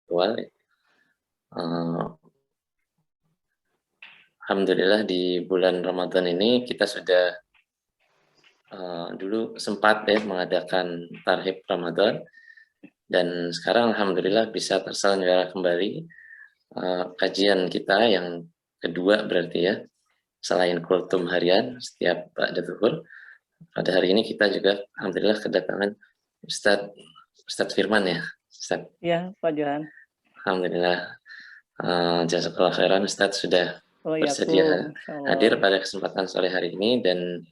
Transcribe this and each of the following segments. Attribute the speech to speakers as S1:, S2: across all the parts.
S1: virtual. Alhamdulillah di bulan Ramadan ini kita sudah dulu sempat ya mengadakan tarhib Ramadan, dan sekarang alhamdulillah bisa terselenggara kembali kajian kita yang kedua berarti ya, selain kultum harian setiap ba'da zuhur. Pada hari ini kita juga alhamdulillah kedatangan Ustadz Firman ya, Ustadz.
S2: Ya, Pak Johan.
S1: Alhamdulillah, jazakallah khairan Ustadz sudah bersedia hadir pada kesempatan sore hari ini, dan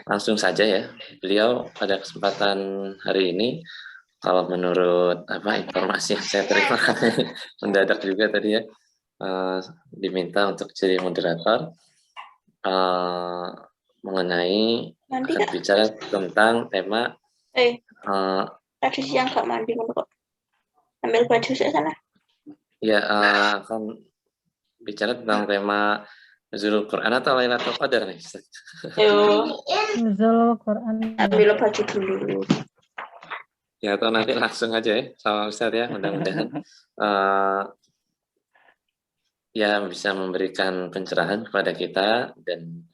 S1: langsung saja ya, beliau pada kesempatan hari ini, kalau menurut informasi yang saya terima mendadak juga tadi ya, diminta untuk jadi moderator mengenai bicara tentang tema
S3: tadi siang nggak mandi kok, ambil baju saya sana
S1: ya, akan bicara tentang tema Nuzulul Quran atau Lailatul Qadar nih.
S4: Nuzulul Quran.
S3: Ambil baju dulu.
S1: Ya, atau nanti langsung aja ya sama Ustadz ya, mudah-mudahan ya bisa memberikan pencerahan kepada kita dan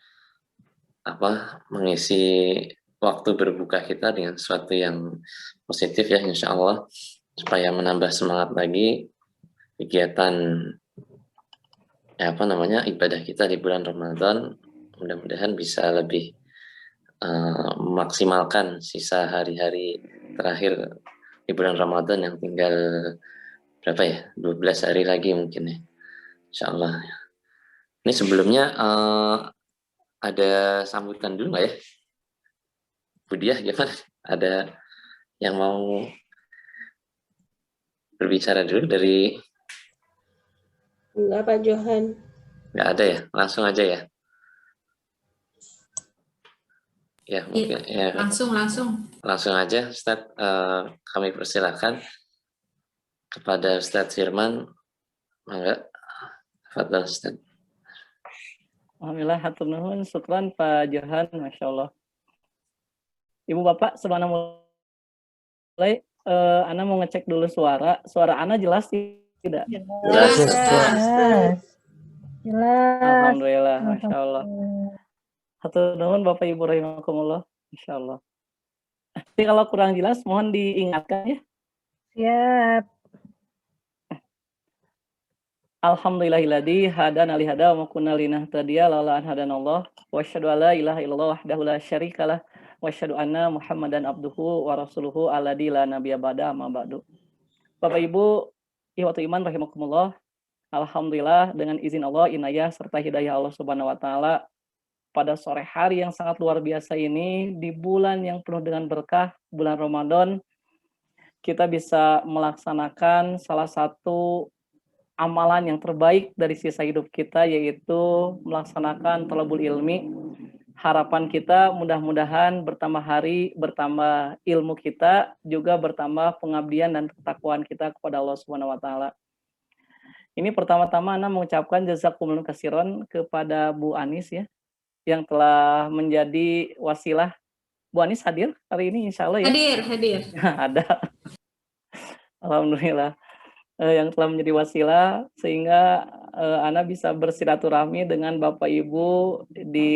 S1: mengisi waktu berbuka kita dengan sesuatu yang positif ya, insya Allah, supaya menambah semangat lagi kegiatan ibadah kita di bulan Ramadan. Mudah-mudahan bisa lebih memaksimalkan sisa hari-hari terakhir di bulan Ramadan yang tinggal berapa ya, 12 hari lagi mungkin ya, insya Allah. Ini sebelumnya ada sambutan dulu nggak ya, Bu Diah, gimana? Ada yang mau berbicara dulu dari?
S3: Enggak, Pak Johan.
S1: Nggak ada ya, langsung aja ya. Ya mungkin ya, langsung aja Ustadz, kami persilakan kepada Ustadz Firman. Mangga, tafadhol Ustadz.
S2: Alhamdulillah, hatur nuhun, syukran Pak Johan, Masya Allah. Ibu Bapak, sebelum mulai, Ana mau ngecek dulu suara Ana jelas tidak?
S4: Jelas.
S2: Alhamdulillah, Masya Allah. Hatur nuhun Bapak Ibu rahimakumullah, Insya Allah. Tapi kalau kurang jelas mohon diingatkan ya.
S4: Siap.
S2: Alhamdulillahilladzi hadana li hada wa kunna linahtadiya laula an hadanallah wa asyhadu alla ilaha illallah wahdahu la syarikalah wa asyhadu anna Muhammadan abduhu wa rasuluhu alladzi la nabiyya ba'da amma ba'du. Bapak Ibu, ikhwatu iman rahimakumullah. Alhamdulillah dengan izin Allah, inayah serta hidayah Allah Subhanahu wa taala, pada sore hari yang sangat luar biasa ini, di bulan yang penuh dengan berkah, bulan Ramadan, kita bisa melaksanakan salah satu amalan yang terbaik dari sisa hidup kita, yaitu melaksanakan thalabul ilmi. Harapan kita mudah-mudahan bertambah hari, bertambah ilmu kita, juga bertambah pengabdian dan ketakwaan kita kepada Allah Subhanahu wa taala. Ini pertama-tama Ana mengucapkan jazakumullah khairan kepada Bu Anis ya, yang telah menjadi wasilah. Bu Anis hadir hari ini insya Allah ya?
S5: Hadir.
S2: Ada. Alhamdulillah. Yang telah menjadi wasilah sehingga Ana bisa bersilaturahmi dengan Bapak Ibu di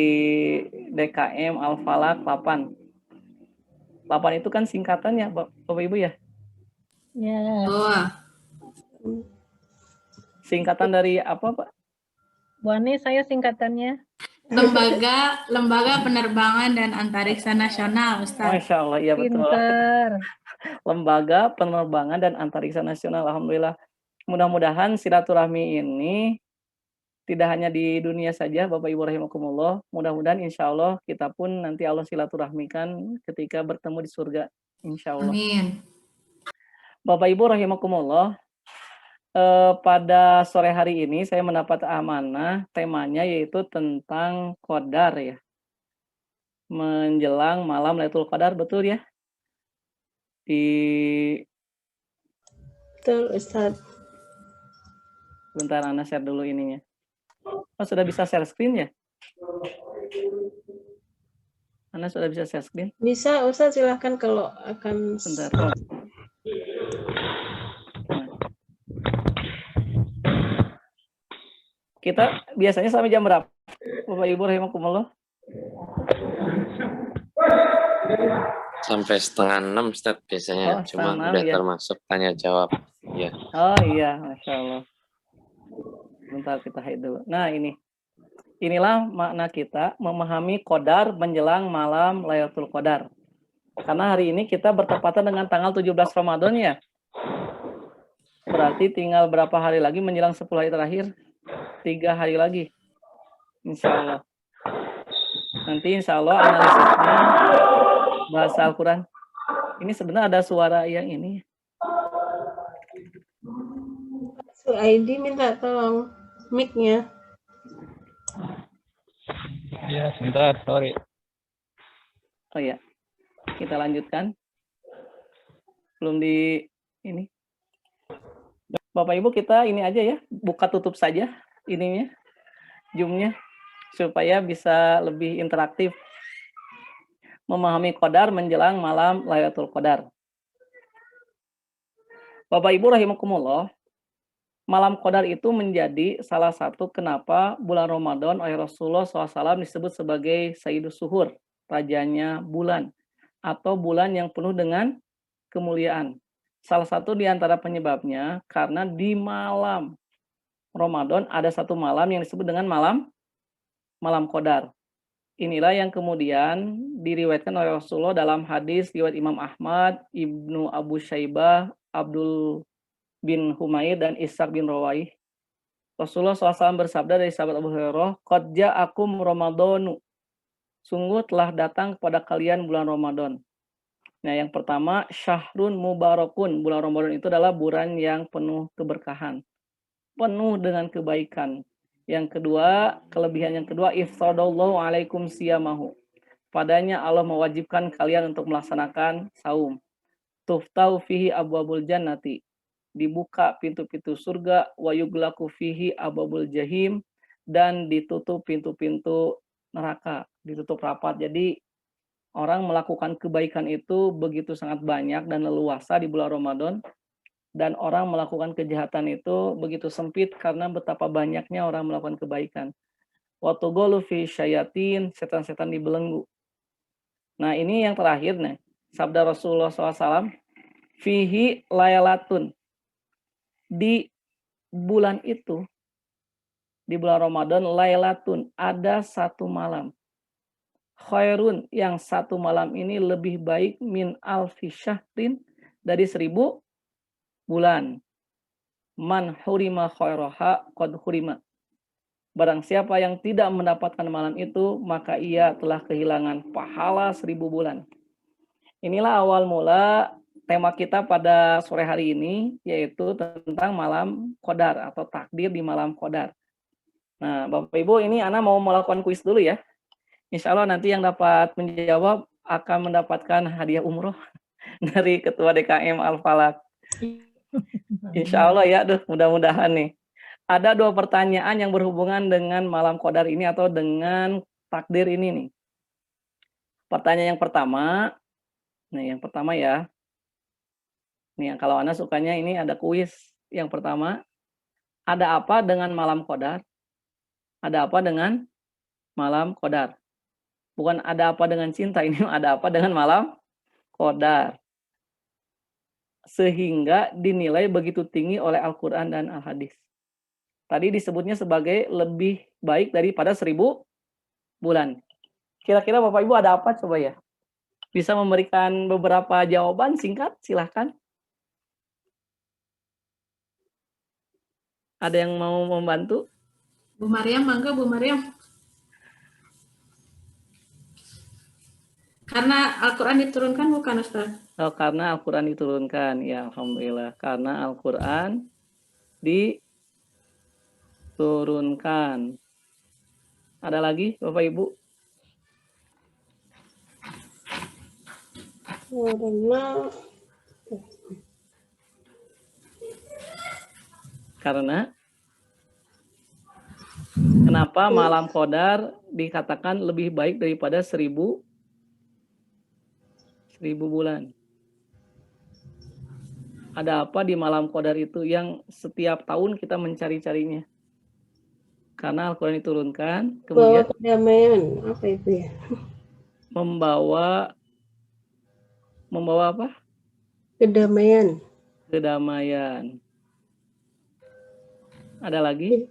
S2: DKM Al-Falaq 8. 8 itu kan singkatannya Bapak Ibu ya?
S4: Ya.
S2: Singkatan dari apa Pak?
S4: Bu Ani, saya singkatannya.
S5: Lembaga Penerbangan dan Antariksa Nasional, Ustaz.
S2: Masya Allah, iya betul.
S4: Pinter.
S2: Lembaga Penerbangan dan Antariksa Nasional. Alhamdulillah. Mudah-mudahan silaturahmi ini tidak hanya di dunia saja, Bapak Ibu rahimakumullah. Mudah-mudahan insya Allah kita pun nanti Allah silaturahmikan ketika bertemu di surga. Insya Allah.
S5: Amin.
S2: Bapak Ibu rahimakumullah. Pada sore hari ini saya mendapat amanah, temanya yaitu tentang qadar ya. Menjelang malam Lailatul Qadar, betul ya?
S3: Betul, Ustaz.
S2: Bentar, Ana share dulu ininya. Oh, sudah bisa share screen ya? Ana sudah bisa share screen?
S3: Bisa, Ustaz, silahkan kalau akan.
S2: Bentar. Kita biasanya sampai jam berapa? Bapak Ibu rahimakumullah.
S1: Sampai 5:30 Ustaz biasanya.
S2: Oh,
S1: Cuma
S2: 5:30
S1: udah
S2: ya.
S1: termasuk tanya jawab. Ya.
S2: Oh iya, Masya Allah. Bentar kita hide dulu. Nah inilah makna kita memahami qadar menjelang malam Lailatul Qadar. Karena hari ini kita bertepatan dengan tanggal 17 Ramadan ya. Berarti tinggal berapa hari lagi menjelang 10 hari terakhir? 3 hari lagi. Insya Allah. Nanti insya Allah analisisnya bahasa Al-Quran. Ini sebenarnya ada suara yang ini.
S3: Su ID minta tolong mic-nya.
S6: Ya, sebentar, sorry.
S2: Oh ya, kita lanjutkan. Belum di ini. Bapak Ibu kita ini aja ya, buka tutup saja ininya, Zoom-nya, supaya bisa lebih interaktif. Memahami qadar menjelang malam Lailatul Qadar. Bapak Ibu rahimakumullah, malam qadar itu menjadi salah satu kenapa bulan Ramadan oleh Rasulullah SAW disebut sebagai Sayyidus Suhur, rajanya bulan, atau bulan yang penuh dengan kemuliaan. Salah satu di antara penyebabnya karena di malam Ramadan ada satu malam yang disebut dengan malam qadar. Inilah yang kemudian diriwayatkan oleh Rasulullah dalam hadis riwayat Imam Ahmad, Ibnu Abu Syaibah, Abdul bin Humaid, dan Ishaq bin Rawaih. Rasulullah SAW bersabda dari sahabat Abu Hurairah, "Qad ja'akum Ramadhanu." Sungguh telah datang kepada kalian bulan Ramadan. Nah, yang pertama, syahrun mubarakun. Bulan Ramadan itu adalah bulan yang penuh keberkahan, penuh dengan kebaikan. Yang kedua, kelebihan yang kedua, ifradallahu alaikum siyamahu. Padanya Allah mewajibkan kalian untuk melaksanakan saum. Tuftau fihi abwabul jannati. Dibuka pintu-pintu surga, wa yuglaku fihi abwabul jahim, dan ditutup pintu-pintu neraka, ditutup rapat. Jadi orang melakukan kebaikan itu begitu sangat banyak dan leluasa di bulan Ramadan. Dan orang melakukan kejahatan itu begitu sempit karena betapa banyaknya orang melakukan kebaikan. Watugolu fi syayatin, setan-setan dibelenggu. Nah ini yang terakhir nih, sabda Rasulullah SAW, fihi layalatun. Di bulan itu, di bulan Ramadan, laylatun, ada satu malam. Khairun, yang satu malam ini lebih baik min alfi syahrin, dari 1000 bulan. Man hurima khairaha qad hurima. Barang siapa yang tidak mendapatkan malam itu, maka ia telah kehilangan pahala 1000 bulan. Inilah awal mula tema kita pada sore hari ini, yaitu tentang malam qadar atau takdir di malam qadar. Nah, Bapak Ibu, ini Ana mau melakukan kuis dulu ya. Insya Allah nanti yang dapat menjawab akan mendapatkan hadiah umroh dari Ketua DKM Al-Falak. Insya Allah ya, mudah-mudahan nih. Ada 2 pertanyaan yang berhubungan dengan malam qadar ini atau dengan takdir ini nih. Pertanyaan yang pertama, ya. Nih, kalau Anda sukanya ini ada kuis. Yang pertama, ada apa dengan malam qadar? Ada apa dengan malam qadar? Bukan ada apa dengan cinta, ini ada apa dengan malam qadar? Sehingga dinilai begitu tinggi oleh Al-Quran dan Al-Hadis. Tadi disebutnya sebagai lebih baik daripada 1000 bulan. Kira-kira Bapak Ibu ada apa coba ya? Bisa memberikan beberapa jawaban singkat, silahkan. Ada yang mau membantu?
S5: Bu Maryam, mangga Bu Maryam. Karena Al-Quran diturunkan bukan Ustaz?
S2: Oh, karena Al-Quran diturunkan. Ya, Alhamdulillah. Karena Al-Quran diturunkan. Ada lagi Bapak Ibu? Karena kenapa malam qadar dikatakan lebih baik daripada 1000 bulan? Ada apa di malam qadar itu yang setiap tahun kita mencari-carinya? Karena Al-Quran diturunkan,
S7: Bawa
S2: kemudian
S7: kedamaian. Apa itu ya?
S2: membawa apa?
S7: Kedamaian.
S2: Kedamaian. Ada lagi?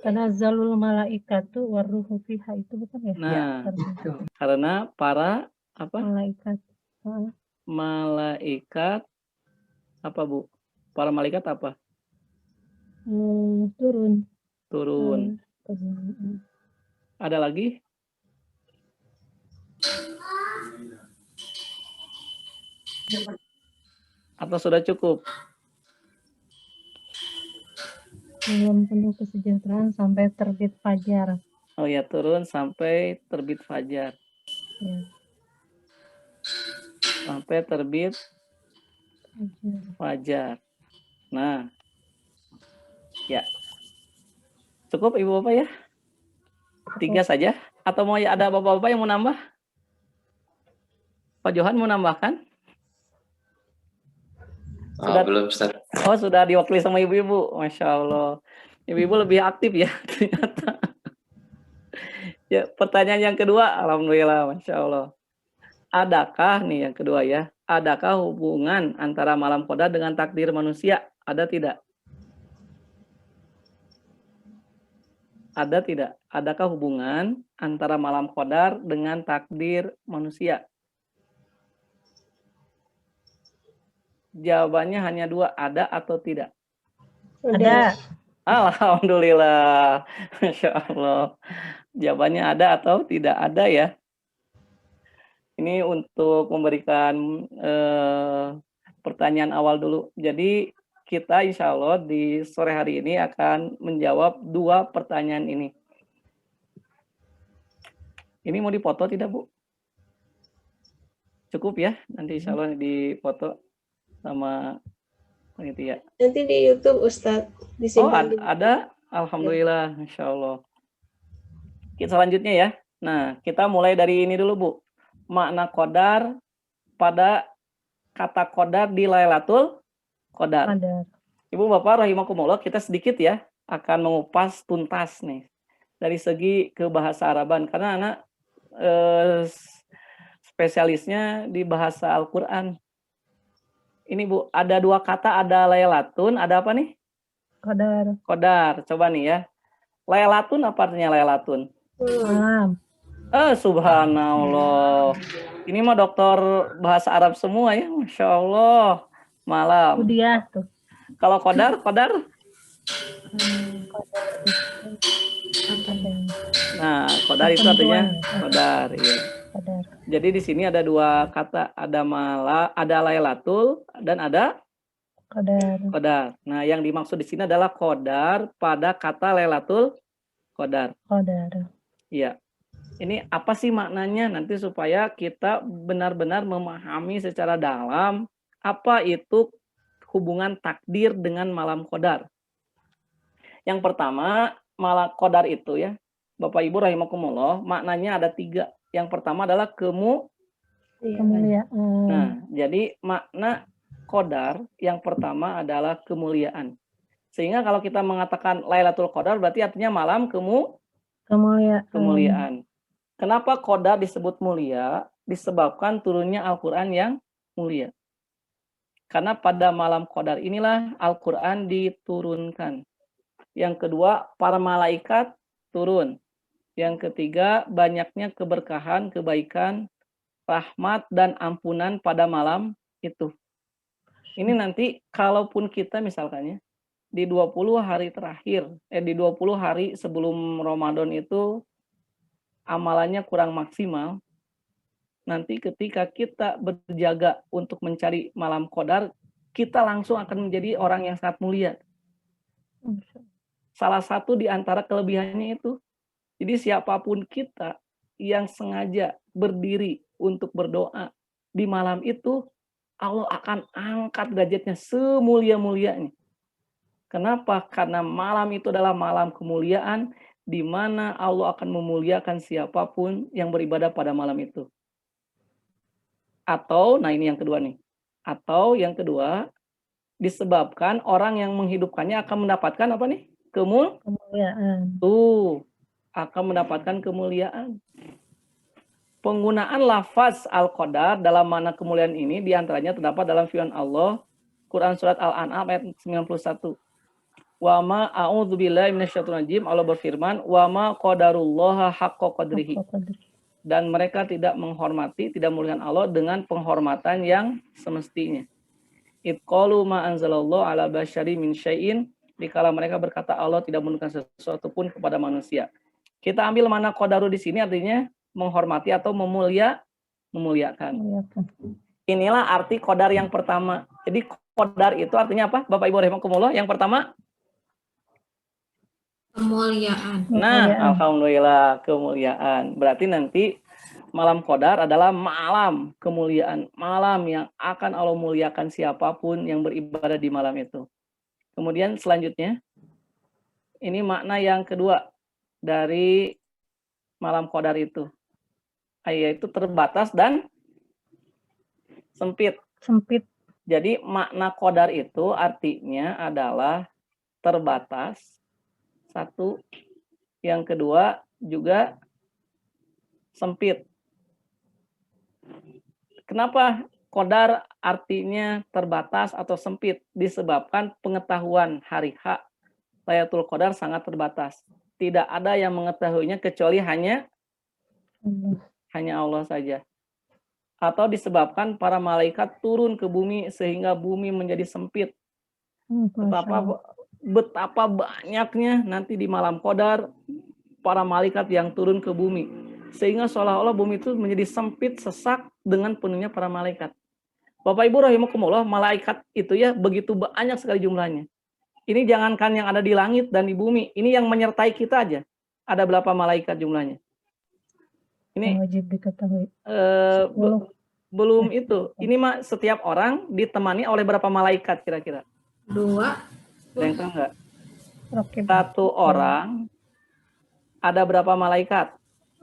S4: Tanazzalul malaikatu warruhu fiha itu bukan ya?
S2: Nah,
S4: Artinya.
S2: karena para apa?
S4: Malaikat.
S2: Malaikat apa, Bu? Para malaikat apa?
S4: Turun.
S2: Turun.
S4: Turun.
S2: Ada lagi? Atau sudah cukup?
S4: Malam penuh kesejahteraan sampai terbit fajar.
S2: Oh ya, turun sampai terbit fajar.
S4: Ya.
S2: Sampai terbit
S4: Fajar.
S2: fajar. Nah, ya. Cukup Ibu Bapak ya? 3 saja? Atau mau ada Bapak-Bapak yang mau nambah? Pak Johan mau nambahkan? Sudah,
S1: belum, Ustaz.
S2: Oh, sudah diwakili sama ibu-ibu. Masya Allah. Ibu-ibu lebih aktif ya, ternyata. Ya, pertanyaan yang kedua, alhamdulillah, Masya Allah. Adakah nih yang kedua ya, adakah hubungan antara malam qadar dengan takdir manusia? Ada tidak? Ada tidak? Adakah hubungan antara malam qadar dengan takdir manusia? Jawabannya hanya 2, ada atau tidak?
S4: Ada.
S2: Alhamdulillah. Masya Allah. Jawabannya ada atau tidak ada ya. Ini untuk memberikan pertanyaan awal dulu. Jadi kita insya Allah di sore hari ini akan menjawab 2 pertanyaan ini. Ini mau dipoto tidak, Bu? Cukup ya, nanti insya Allah dipoto sama panitia.
S7: Nanti di YouTube Ustadz disimpan.
S2: Ada? Alhamdulillah, Masya Allah. Kita selanjutnya ya. Nah, kita mulai dari ini dulu, Bu. Makna qadar pada kata qadar di Lailatul Qadar. Ibu Bapak rahimakumullah, kita sedikit ya akan mengupas tuntas nih dari segi kebahasa Araban karena anak spesialisnya di bahasa Al-Qur'an. Ini Bu, ada 2 kata, ada Lailatun, ada apa nih?
S4: Qadar.
S2: Qadar. Coba nih ya. Lailatun apa artinya Lailatun?
S4: Malam.
S2: Subhanallah. Ini mah dokter bahasa Arab semua ya, Masya Allah. Malam.
S4: Udiah tuh.
S2: Kalau qadar? Nah, qadar itu artinya qadar. Iya.
S4: Qadar.
S2: Jadi di sini ada 2 kata, ada Lailatul dan ada qadar. Nah, yang dimaksud di sini adalah qadar pada kata Lailatul Qadar. Iya. Ini apa sih maknanya nanti supaya kita benar-benar memahami secara dalam apa itu hubungan takdir dengan malam qadar. Yang pertama, malam qadar itu ya, Bapak Ibu rahimakumullah, maknanya ada 3. Yang pertama adalah kemuliaan. Nah, jadi makna qadar yang pertama adalah kemuliaan. Sehingga kalau kita mengatakan Lailatul Qadar berarti artinya malam kemuliaan. Kenapa qadar disebut mulia? Disebabkan turunnya Al-Quran yang mulia. Karena pada malam qadar inilah Al-Quran diturunkan. Yang kedua, para malaikat turun. Yang ketiga, banyaknya keberkahan, kebaikan, rahmat, dan ampunan pada malam itu. Ini nanti kalaupun kita misalkannya di 20 hari terakhir, di 20 hari sebelum Ramadan itu amalannya kurang maksimal, nanti ketika kita berjaga untuk mencari malam qadar, kita langsung akan menjadi orang yang sangat mulia. Salah satu di antara kelebihannya itu, jadi siapapun kita yang sengaja berdiri untuk berdoa di malam itu, Allah akan angkat derajatnya semulia-mulianya. Kenapa? Karena malam itu adalah malam kemuliaan, di mana Allah akan memuliakan siapapun yang beribadah pada malam itu. Atau, nah ini yang kedua nih. Atau yang kedua, disebabkan orang yang menghidupkannya akan mendapatkan apa nih?
S4: kemuliaan.
S2: Tuh, akan mendapatkan kemuliaan. Penggunaan lafaz al-qadar dalam makna kemuliaan ini diantaranya terdapat dalam firman Allah, Quran Surat Al-An'am ayat 91. Wa ma a'udzubillahi minasyaitonirrajim, Allah berfirman, wa ma qadarullaha haqqa qadrihi. Dan mereka tidak menghormati, tidak memuliakan Allah dengan penghormatan yang semestinya. Itqalu ma anzalallahu ala basyari min syai'in, dikala mereka berkata Allah tidak menurunkan sesuatu pun kepada manusia. Kita ambil mana qadaru di sini artinya menghormati atau memuliakan. Inilah arti qadar yang pertama. Jadi qadar itu artinya apa? Bapak Ibu rahimakumullah, yang pertama
S5: Kemuliaan.
S2: nah, alhamdulillah kemuliaan. Berarti nanti malam qadar adalah malam kemuliaan, malam yang akan Allah muliakan siapapun yang beribadah di malam itu. Kemudian selanjutnya, ini makna yang kedua dari malam qadar itu, yaitu terbatas dan sempit.
S4: Sempit.
S2: Jadi makna qadar itu artinya adalah terbatas, satu. Yang kedua juga sempit. Kenapa qadar artinya terbatas atau sempit? Disebabkan pengetahuan hari H Lailatul Qadar sangat terbatas. Tidak ada yang mengetahuinya kecuali hanya Allah saja. Atau disebabkan para malaikat turun ke bumi sehingga bumi menjadi sempit. Betapa banyaknya nanti di malam qadar para malaikat yang turun ke bumi. Sehingga seolah-olah bumi itu menjadi sempit, sesak dengan penuhnya para malaikat. Bapak Ibu rahimakumullah, malaikat itu ya begitu banyak sekali jumlahnya. Ini jangankan yang ada di langit dan di bumi, ini yang menyertai kita aja. Ada berapa malaikat jumlahnya? Ini
S4: wajib diketahui.
S2: Belum itu. Ini mah setiap orang ditemani oleh berapa malaikat kira-kira?
S5: 2.
S2: Ada yang tahu nggak? Satu orang ada berapa malaikat?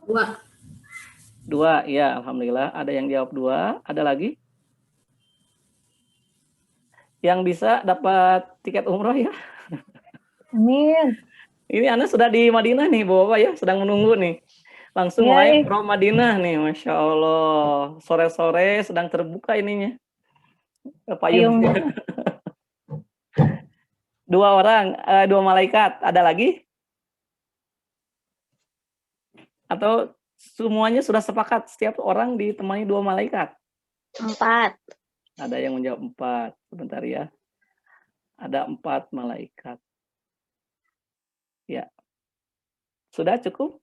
S5: 2.
S2: 2, ya alhamdulillah. Ada yang jawab 2. Ada lagi? Yang bisa dapat tiket umroh ya?
S4: Amin.
S2: Ini Anda sudah di Madinah nih, Bapak ya, sedang menunggu nih. Langsung mulai umroh Madinah nih, Masya Allah. Sore-sore sedang terbuka ininya. Payung. 2 orang, 2 malaikat. Ada lagi? Atau semuanya sudah sepakat setiap orang ditemani 2 malaikat?
S3: 4.
S2: Ada yang menjawab 4. Sebentar ya. Ada 4 malaikat. Ya. Sudah cukup?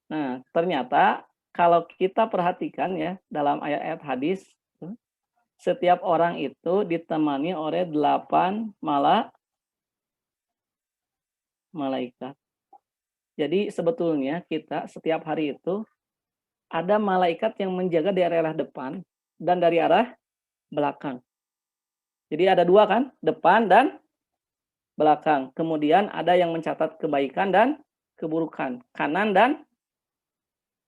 S2: Nah, ternyata kalau kita perhatikan ya dalam ayat-ayat hadis, setiap orang itu ditemani oleh 8 malaikat. Jadi sebetulnya kita setiap hari itu ada malaikat yang menjaga dari arah depan dan dari arah belakang. Jadi ada 2 kan, depan dan belakang. Kemudian ada yang mencatat kebaikan dan keburukan, kanan dan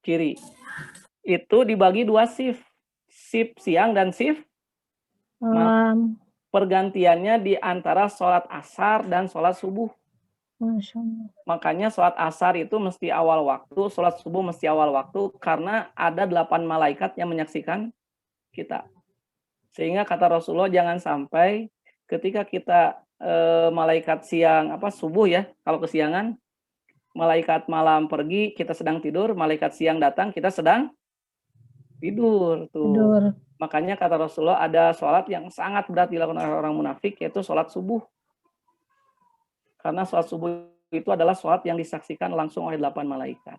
S2: kiri. Itu dibagi 2 shift. Shift siang dan shift malam. Pergantiannya di antara sholat asar dan sholat subuh.
S4: Masya Allah.
S2: Makanya sholat asar itu mesti awal waktu, sholat subuh mesti awal waktu, karena ada 8 malaikat yang menyaksikan kita. Sehingga kata Rasulullah, jangan sampai ketika kita malaikat siang, subuh ya, kalau kesiangan, malaikat malam pergi, kita sedang tidur, malaikat siang datang, kita sedang tidur. Tuh. Makanya kata Rasulullah, ada sholat yang sangat berat dilakukan oleh orang munafik, yaitu sholat subuh. Karena sholat subuh itu adalah sholat yang disaksikan langsung oleh 8 malaikat.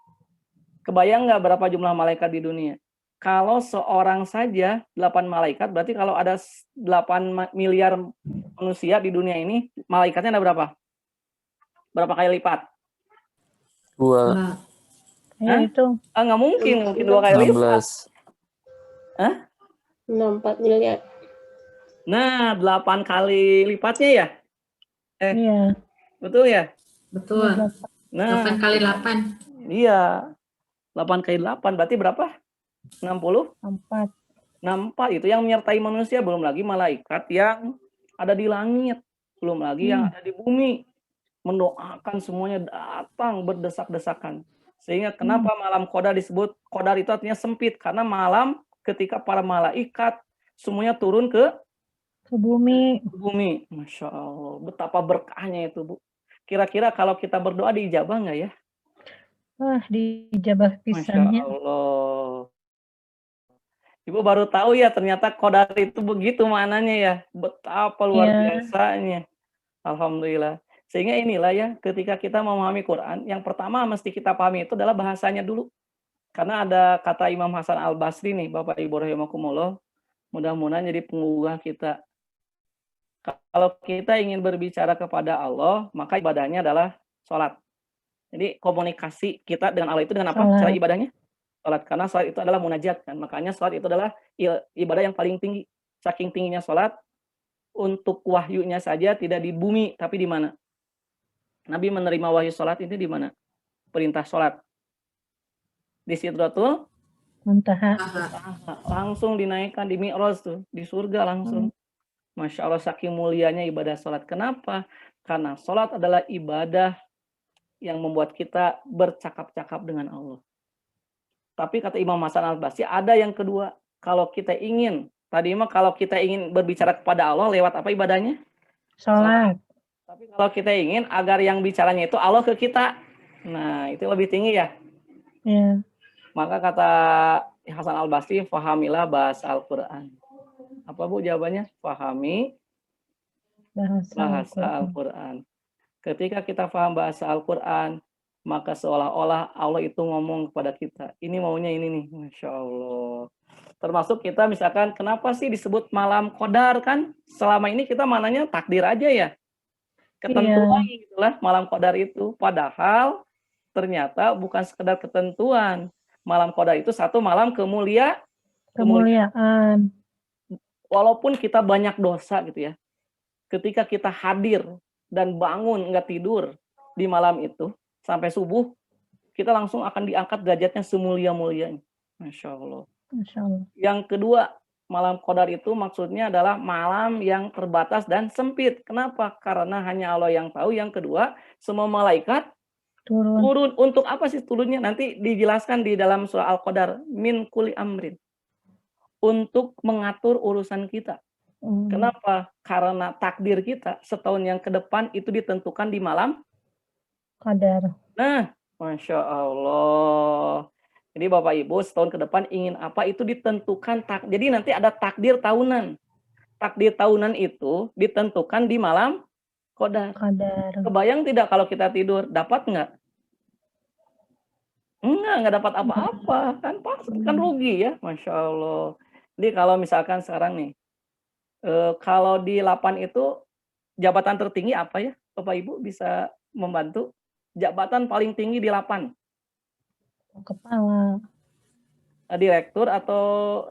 S2: Kebayang nggak berapa jumlah malaikat di dunia? Kalau seorang saja 8 malaikat, berarti kalau ada 8 miliar manusia di dunia ini, malaikatnya ada berapa? Berapa kali lipat?
S6: 2.
S4: Ya itu.
S2: Nggak mungkin 2 kali lipat.
S6: 16.
S7: 64 miliar.
S2: Nah, 8 kali lipatnya ya?
S4: Iya.
S2: Betul ya?
S5: Betul.
S2: Nah,
S5: 8 kali 8.
S2: iya. 8 kali 8 berarti berapa? 60?
S4: 4.
S2: 64 itu yang menyertai manusia, belum lagi malaikat yang ada di langit. belum lagi yang ada di bumi mendoakan semuanya datang berdesak-desakan. Sehingga kenapa malam Qadar disebut Qadar itu artinya sempit, karena malam ketika para malaikat semuanya turun ke
S4: bumi.
S2: bumi. Masya Allah, betapa berkahnya itu, Bu. Kira-kira kalau kita berdoa diijabah nggak ya?
S4: Wah, dijabah
S2: Masya
S4: pisannya.
S2: Allah. Ibu baru tahu ya ternyata Qadar itu begitu maknanya ya. Betapa luar biasanya. Alhamdulillah. Sehingga inilah ya, ketika kita memahami Quran, yang pertama mesti kita pahami itu adalah bahasanya dulu. Karena ada kata Imam Hasan Al-Basri nih, Bapak Ibu rahimakumullah, mudah-mudahan jadi penggugah kita. Kalau kita ingin berbicara kepada Allah, maka ibadahnya adalah sholat. Jadi komunikasi kita dengan Allah itu dengan apa? Cara ibadahnya? Sholat. Karena sholat itu adalah munajat kan. Makanya sholat itu adalah ibadah yang paling tinggi. Saking tingginya sholat, untuk wahyunya saja tidak di bumi, tapi di mana? Nabi menerima wahyu sholat itu di mana? Perintah sholat. Di Sidratul
S4: Muntaha.
S2: Langsung dinaikkan di Mi'raj tuh, di surga langsung. Masya Allah, saking mulianya ibadah sholat. Kenapa? Karena sholat adalah ibadah yang membuat kita bercakap-cakap dengan Allah. Tapi kata Imam Hasan Al-Basri, ada yang kedua. Kalau kita ingin, tadi mah kalau kita ingin berbicara kepada Allah, lewat apa ibadahnya?
S4: Sholat.
S2: Tapi kalau kita ingin agar yang bicaranya itu Allah ke kita, nah itu lebih tinggi ya.
S4: Iya.
S2: Maka kata Hasan Al-Basri, fahamilah bahasa Al-Quran. Apa Bu jawabannya? Fahami bahasa Al-Quran. Ketika kita paham bahasa Al-Quran, maka seolah-olah Allah itu ngomong kepada kita. Ini maunya ini nih, Masya Allah. Termasuk kita misalkan, kenapa sih disebut malam Qadar kan? Selama ini kita mananya takdir aja ya. Ketentuan itulah malam Qadar itu. Padahal ternyata bukan sekedar ketentuan. Malam Qadar itu satu malam kemuliaan. Walaupun kita banyak dosa gitu ya. Ketika kita hadir dan bangun nggak tidur di malam itu sampai subuh, kita langsung akan diangkat derajatnya semulia-mulianya. Masya Allah.
S4: Masya Allah.
S2: Yang kedua, malam Qadar itu maksudnya adalah malam yang terbatas dan sempit. Kenapa? Karena hanya Allah yang tahu. Yang kedua, semua malaikat turun. Untuk apa sih turunnya? Nanti dijelaskan di dalam surah Al-Qadar. Min kulli amrin. Untuk mengatur urusan kita. Kenapa? Karena takdir kita setahun yang ke depan itu ditentukan di malam
S4: Qadar.
S2: Nah, Masya Allah. Jadi Bapak Ibu setahun ke depan ingin apa itu ditentukan. Jadi nanti ada takdir tahunan. Takdir tahunan itu ditentukan di malam Qadar. Kebayang tidak kalau kita tidur? Dapat nggak? Nggak dapat apa-apa. Kan rugi ya. Masya Allah. Jadi kalau misalkan sekarang nih, kalau di Lapan itu jabatan tertinggi apa ya? Bapak Ibu bisa membantu? Jabatan paling tinggi di Lapan.
S4: Kepala.
S2: Direktur atau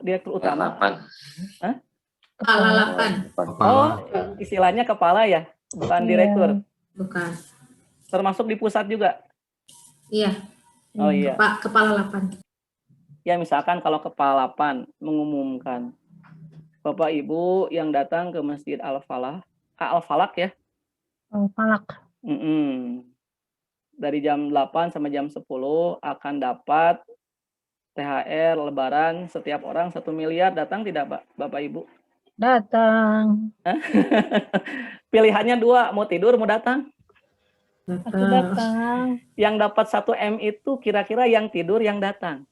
S2: direktur utama?
S1: Lapan.
S5: Kepala Lapan.
S2: Oh, istilahnya kepala ya, bukan direktur.
S5: Bukan.
S2: Termasuk di pusat juga?
S5: Iya.
S2: Oh iya.
S5: Kepala Lapan.
S2: Ya misalkan kalau kepala Lapan mengumumkan, Bapak Ibu yang datang ke Masjid Al-Falak ya?
S4: Al-Falak.
S2: Dari jam 8 sampai jam 10 akan dapat THR Lebaran setiap orang 1 miliar. Datang tidak Bapak Ibu?
S4: Datang.
S2: Pilihannya 2, mau tidur mau datang?
S4: Aku datang.
S2: Yang dapat 1 M itu kira-kira yang tidur yang datang?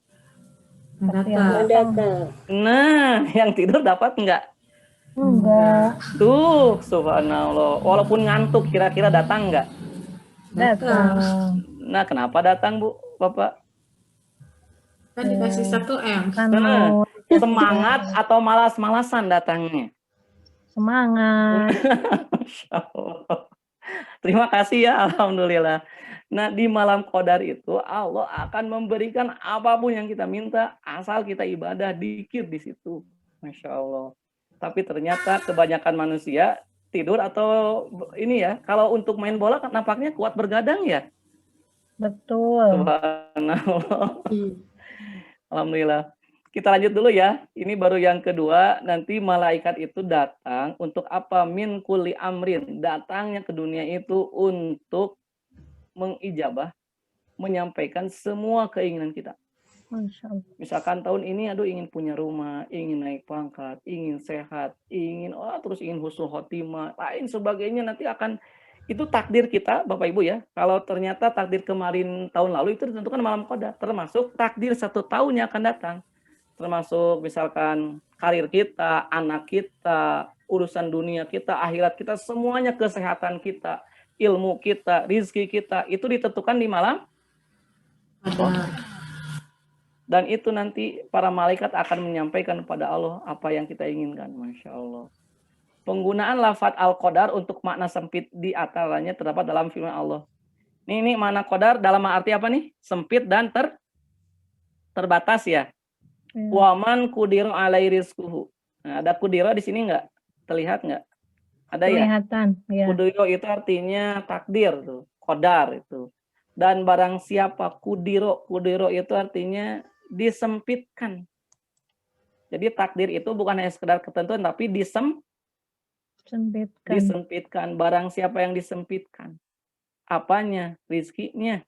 S7: Datang.
S2: Nah, yang tidur dapat enggak?
S4: Enggak.
S2: Tuh, subhanallah. Walaupun ngantuk kira-kira datang enggak?
S4: Datang.
S2: Nah, kenapa datang Bu, Bapak?
S5: Kan dikasih 1 M.
S2: Nah, semangat atau malas-malasan datangnya?
S4: Semangat.
S2: Masya Allah. Terima kasih ya, alhamdulillah. Nah, di malam Qadar itu Allah akan memberikan apapun yang kita minta asal kita ibadah dikir di situ. Masya Allah. Tapi ternyata kebanyakan manusia tidur atau ini ya, kalau untuk main bola kan nampaknya kuat bergadang ya.
S4: Betul.
S2: Subhanallah. Alhamdulillah. Kita lanjut dulu ya. Ini baru yang kedua. Nanti malaikat itu datang untuk apa? Min kulli amrin. Datangnya ke dunia itu untuk mengijabah, menyampaikan semua keinginan kita.
S4: Masya Allah.
S2: Misalkan tahun ini, aduh ingin punya rumah, ingin naik pangkat, ingin sehat, ingin terus ingin husnul khotimah, lain sebagainya. Nanti akan itu takdir kita, Bapak Ibu ya. Kalau ternyata takdir kemarin tahun lalu itu ditentukan malam qadar, termasuk takdir 1 tahun yang akan datang. Termasuk misalkan karir kita, anak kita, urusan dunia kita, akhirat kita, semuanya, kesehatan kita, ilmu kita, rizki kita, itu ditentukan di malam.
S5: Ada.
S2: Dan itu nanti para malaikat akan menyampaikan kepada Allah apa yang kita inginkan. Masya Allah. Penggunaan lafadz al-qadar untuk makna sempit di antaranya terdapat dalam firman Allah. Ini makna qadar dalam arti apa nih? Sempit dan terbatas ya. Waman kudiro alai rizkuhu. Nah, ada kudiro di sini nggak? Terlihat nggak? Ada ya?
S4: Kelihatan. Ya.
S2: Kudiro itu artinya takdir tuh, qadar itu. Dan barang siapa kudiro itu artinya disempitkan. Jadi takdir itu bukan hanya sekedar ketentuan, tapi disempitkan. Barang siapa yang disempitkan. Apanya? Rizkinya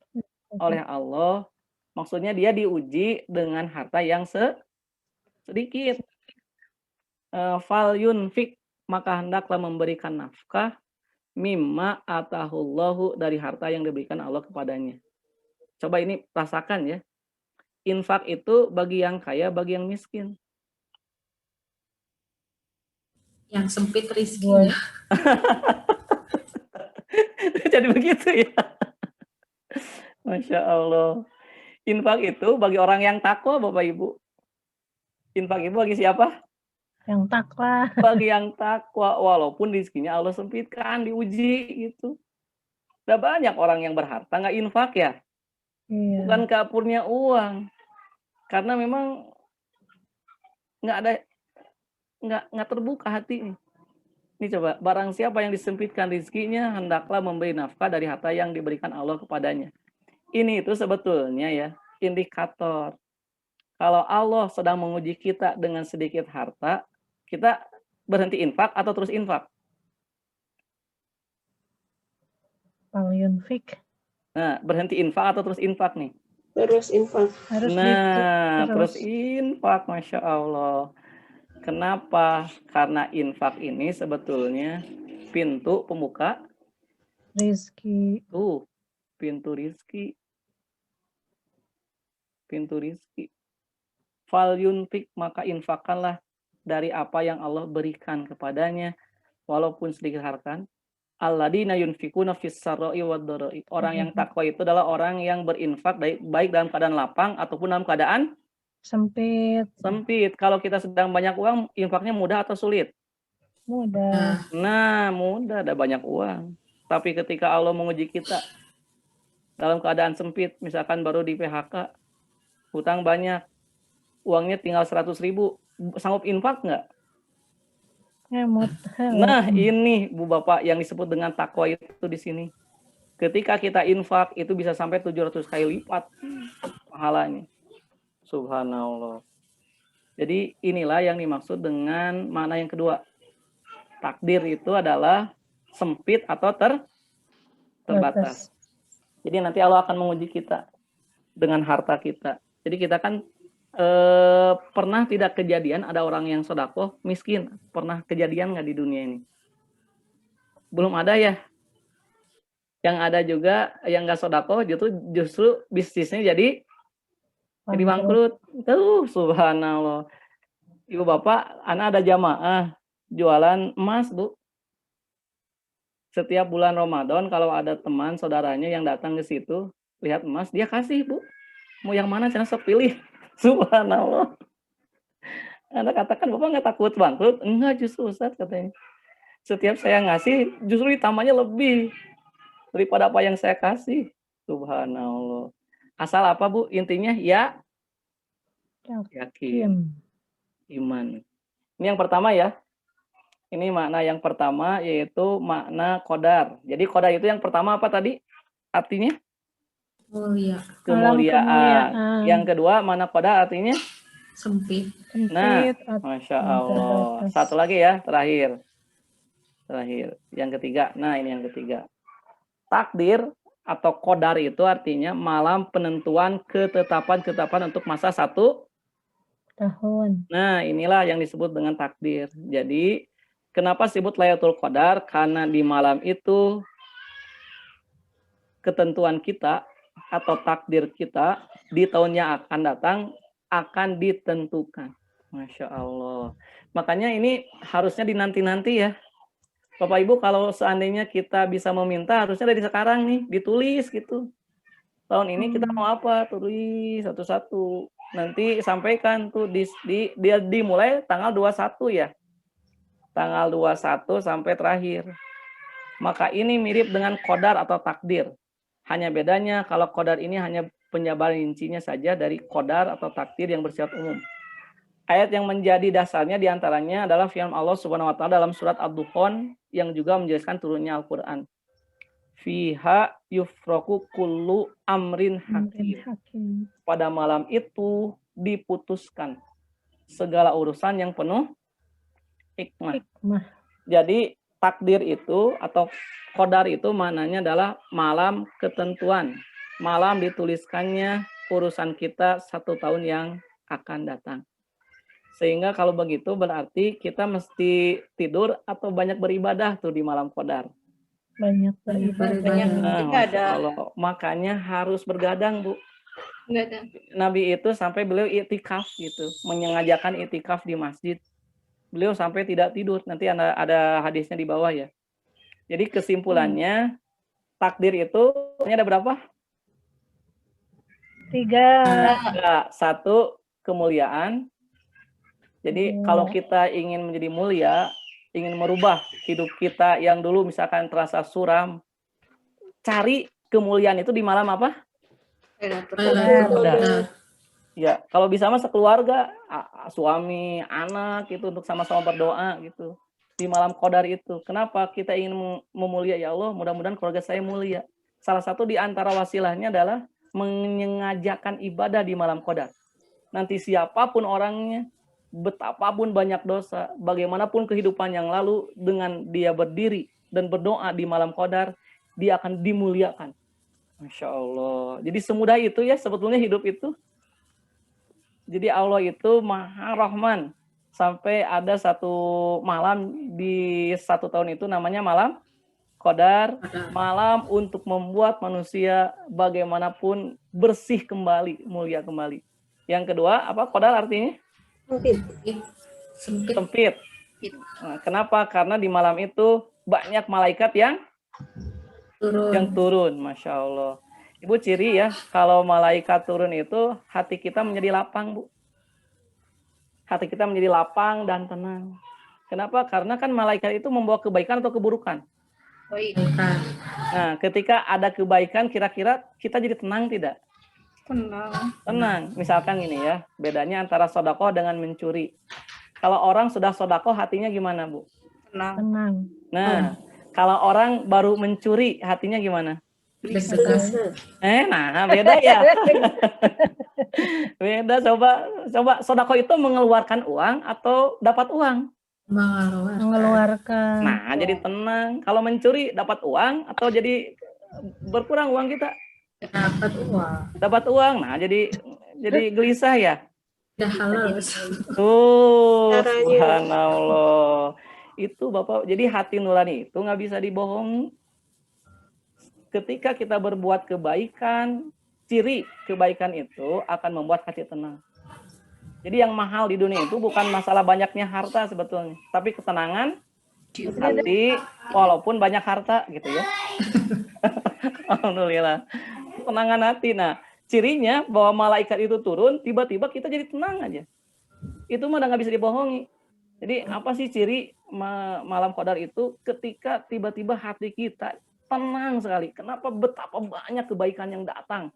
S2: oleh Allah. Maksudnya dia diuji dengan harta yang sedikit. Fal yunfik, maka hendaklah memberikan nafkah mimma atahullahu, dari harta yang diberikan Allah kepadanya. Coba ini rasakan ya. Infak itu bagi yang kaya, bagi yang miskin.
S5: Yang sempit rizkinya.
S2: Jadi begitu ya. Masya Allah. Infak itu bagi orang yang takwa, Bapak Ibu. Infak itu bagi siapa?
S4: Yang takwa.
S2: Bagi yang takwa, walaupun rezekinya Allah sempitkan, diuji gitu. Udah banyak orang yang berharta nggak infak ya.
S4: Iya.
S2: Bukan kapurnya uang. Karena memang nggak terbuka hatinya. Ini coba, barang siapa yang disempitkan rezekinya, hendaklah memberi nafkah dari harta yang diberikan Allah kepadanya. Ini itu sebetulnya ya, indikator. Kalau Allah sedang menguji kita dengan sedikit harta, kita berhenti infak atau terus infak?
S4: Fal yunfik.
S2: Nah, berhenti infak atau terus infak nih?
S7: Terus infak.
S4: Harus
S2: Terus infak, Masya Allah. Kenapa? Karena infak ini sebetulnya pintu pembuka
S4: rizki.
S2: Pintu rizki. Fal yunfik, maka infakkanlah dari apa yang Allah berikan kepadanya, walaupun sedikit harta. Alladzina yunfikuna fis sarra'i wad dharra'i. Orang yang takwa itu adalah orang yang berinfak baik dalam keadaan lapang ataupun dalam keadaan
S4: Sempit.
S2: Kalau kita sedang banyak uang, infaknya mudah atau sulit?
S4: Mudah.
S2: Nah, mudah, ada banyak uang. Tapi ketika Allah menguji kita dalam keadaan sempit, misalkan baru di PHK, hutang banyak, uangnya tinggal 100.000, sanggup infak nggak?
S4: Hemat.
S2: Nah, ini Bu Bapak yang disebut dengan takwa itu di sini. Ketika kita infak itu bisa sampai 700 kali lipat pahalanya. Subhanallah. Jadi inilah yang dimaksud dengan makna yang kedua. Takdir itu adalah sempit atau terbatas. Jadi nanti Allah akan menguji kita dengan harta kita. Jadi kita kan pernah tidak kejadian ada orang yang sedekah miskin? Pernah kejadian nggak di dunia ini? Belum ada ya. Yang ada juga yang nggak sedekah justru bisnisnya jadi bangkrut. Subhanallah. Ibu Bapak, anak ada jamaah jualan emas, Bu. Setiap bulan Ramadan kalau ada teman saudaranya yang datang ke situ lihat emas, dia kasih, Bu. Mau yang mana jangan pilih. Subhanallah. Anda katakan, Bapak nggak takut bangkrut? Enggak, justru Ustaz katanya. Setiap saya ngasih, justru ditambahnya lebih daripada apa yang saya kasih. Subhanallah. Asal apa, Bu? Intinya ya yakin. Iman. Ini yang pertama ya. Ini makna yang pertama, yaitu makna qadar. Jadi qadar itu yang pertama apa tadi? Artinya?
S5: Mulia.
S2: Kemuliaan. Yang kedua, makna qadar artinya?
S5: Sempit.
S2: Nah,
S4: Sempit atau
S2: Masya Allah.
S4: terbatas.
S2: Satu lagi ya, terakhir. Yang ketiga. Nah, ini yang ketiga. Takdir atau qadar itu artinya malam penentuan ketetapan-ketetapan untuk masa 1
S4: Tahun.
S2: Nah, inilah yang disebut dengan takdir. Jadi, kenapa disebut Lailatul Qadar? Karena di malam itu ketentuan kita atau takdir kita di tahun yang akan datang akan ditentukan. Masya Allah. Makanya ini harusnya dinanti-nanti ya. Bapak Ibu, kalau seandainya kita bisa meminta, harusnya dari sekarang nih, ditulis gitu. Tahun ini kita mau apa? Tulis satu-satu. Nanti sampaikan tuh dia dimulai tanggal 21 ya. Tanggal 21 sampai terakhir. Maka ini mirip dengan qadar atau takdir. Hanya bedanya kalau qadar ini hanya penjabaran rincinya saja dari qadar atau takdir yang bersifat umum. Ayat yang menjadi dasarnya diantaranya adalah firman Allah Subhanahu wa taala dalam surat Ad-Dukhan yang juga menjelaskan turunnya Al-Qur'an. Fiha yufraku kullu amrin hakim. Pada malam itu diputuskan segala urusan yang penuh hikmah. Jadi takdir itu atau qadar itu maknanya adalah malam ketentuan. Malam dituliskannya urusan kita 1 tahun yang akan datang. Sehingga kalau begitu berarti kita mesti tidur atau banyak beribadah tuh di malam qadar.
S4: Banyak
S3: Ada.
S2: Makanya harus bergadang, Bu.
S3: Enggak ada.
S2: Nabi itu sampai beliau itikaf gitu, menyengajakan itikaf di masjid. Beliau sampai tidak tidur. Nanti ada hadisnya di bawah ya. Jadi kesimpulannya takdir itu ada berapa?
S4: 3.
S2: 1 kemuliaan. Jadi kalau kita ingin menjadi mulia, ingin merubah hidup kita yang dulu misalkan terasa suram, cari kemuliaan itu di malam apa?
S5: Qadar.
S2: Ya, kalau bisa mah sekeluarga, suami, anak itu untuk sama-sama berdoa gitu. Di malam qadar itu. Kenapa kita ingin memulia ya Allah, mudah-mudahan keluarga saya mulia. Salah satu di antara wasilahnya adalah menyengajakan ibadah di malam qadar. Nanti siapapun orangnya, betapapun banyak dosa, bagaimanapun kehidupan yang lalu, dengan dia berdiri dan berdoa di malam qadar, dia akan dimuliakan. Masya Allah. Jadi semudah itu ya sebetulnya hidup itu. Jadi Allah itu Maha Rahman. Sampai ada 1 malam di 1 tahun itu namanya malam qadar. Malam untuk membuat manusia bagaimanapun bersih kembali, mulia kembali. Yang kedua, apa qadar artinya? Sempit. Nah, kenapa? Karena di malam itu banyak malaikat yang turun. Masya Allah. Ibu, ciri ya, kalau malaikat turun itu hati kita menjadi lapang, Bu. Hati kita menjadi lapang dan tenang. Kenapa? Karena kan malaikat itu membawa kebaikan atau keburukan. Nah, ketika ada kebaikan, kira-kira kita jadi tenang tidak? Tenang. Misalkan ini ya, bedanya antara sedekah dengan mencuri. Kalau orang sudah sedekah, hatinya gimana, Bu?
S4: Tenang.
S2: Nah, kalau orang baru mencuri, hatinya gimana? Nah, beda ya. Beda. Coba sedekah itu mengeluarkan uang atau dapat uang?
S4: Mengeluarkan.
S2: Nah, jadi tenang. Kalau mencuri dapat uang atau jadi berkurang uang kita? Dapat uang. Nah, jadi gelisah ya.
S5: Udah halal.
S2: Tuh, subhanallah. Itu Bapak. Jadi hati nurani itu nggak bisa dibohongi. Ketika kita berbuat kebaikan, ciri kebaikan itu akan membuat hati tenang. Jadi yang mahal di dunia itu bukan masalah banyaknya harta sebetulnya, tapi ketenangan hati walaupun banyak harta gitu ya. Alhamdulillah. Ketenangan hati. Nah, cirinya bahwa malaikat itu turun, tiba-tiba kita jadi tenang aja. Itu mah nggak bisa dibohongi. Jadi apa sih ciri malam qadar itu? Ketika tiba-tiba hati kita tenang sekali. Kenapa? Betapa banyak kebaikan yang datang.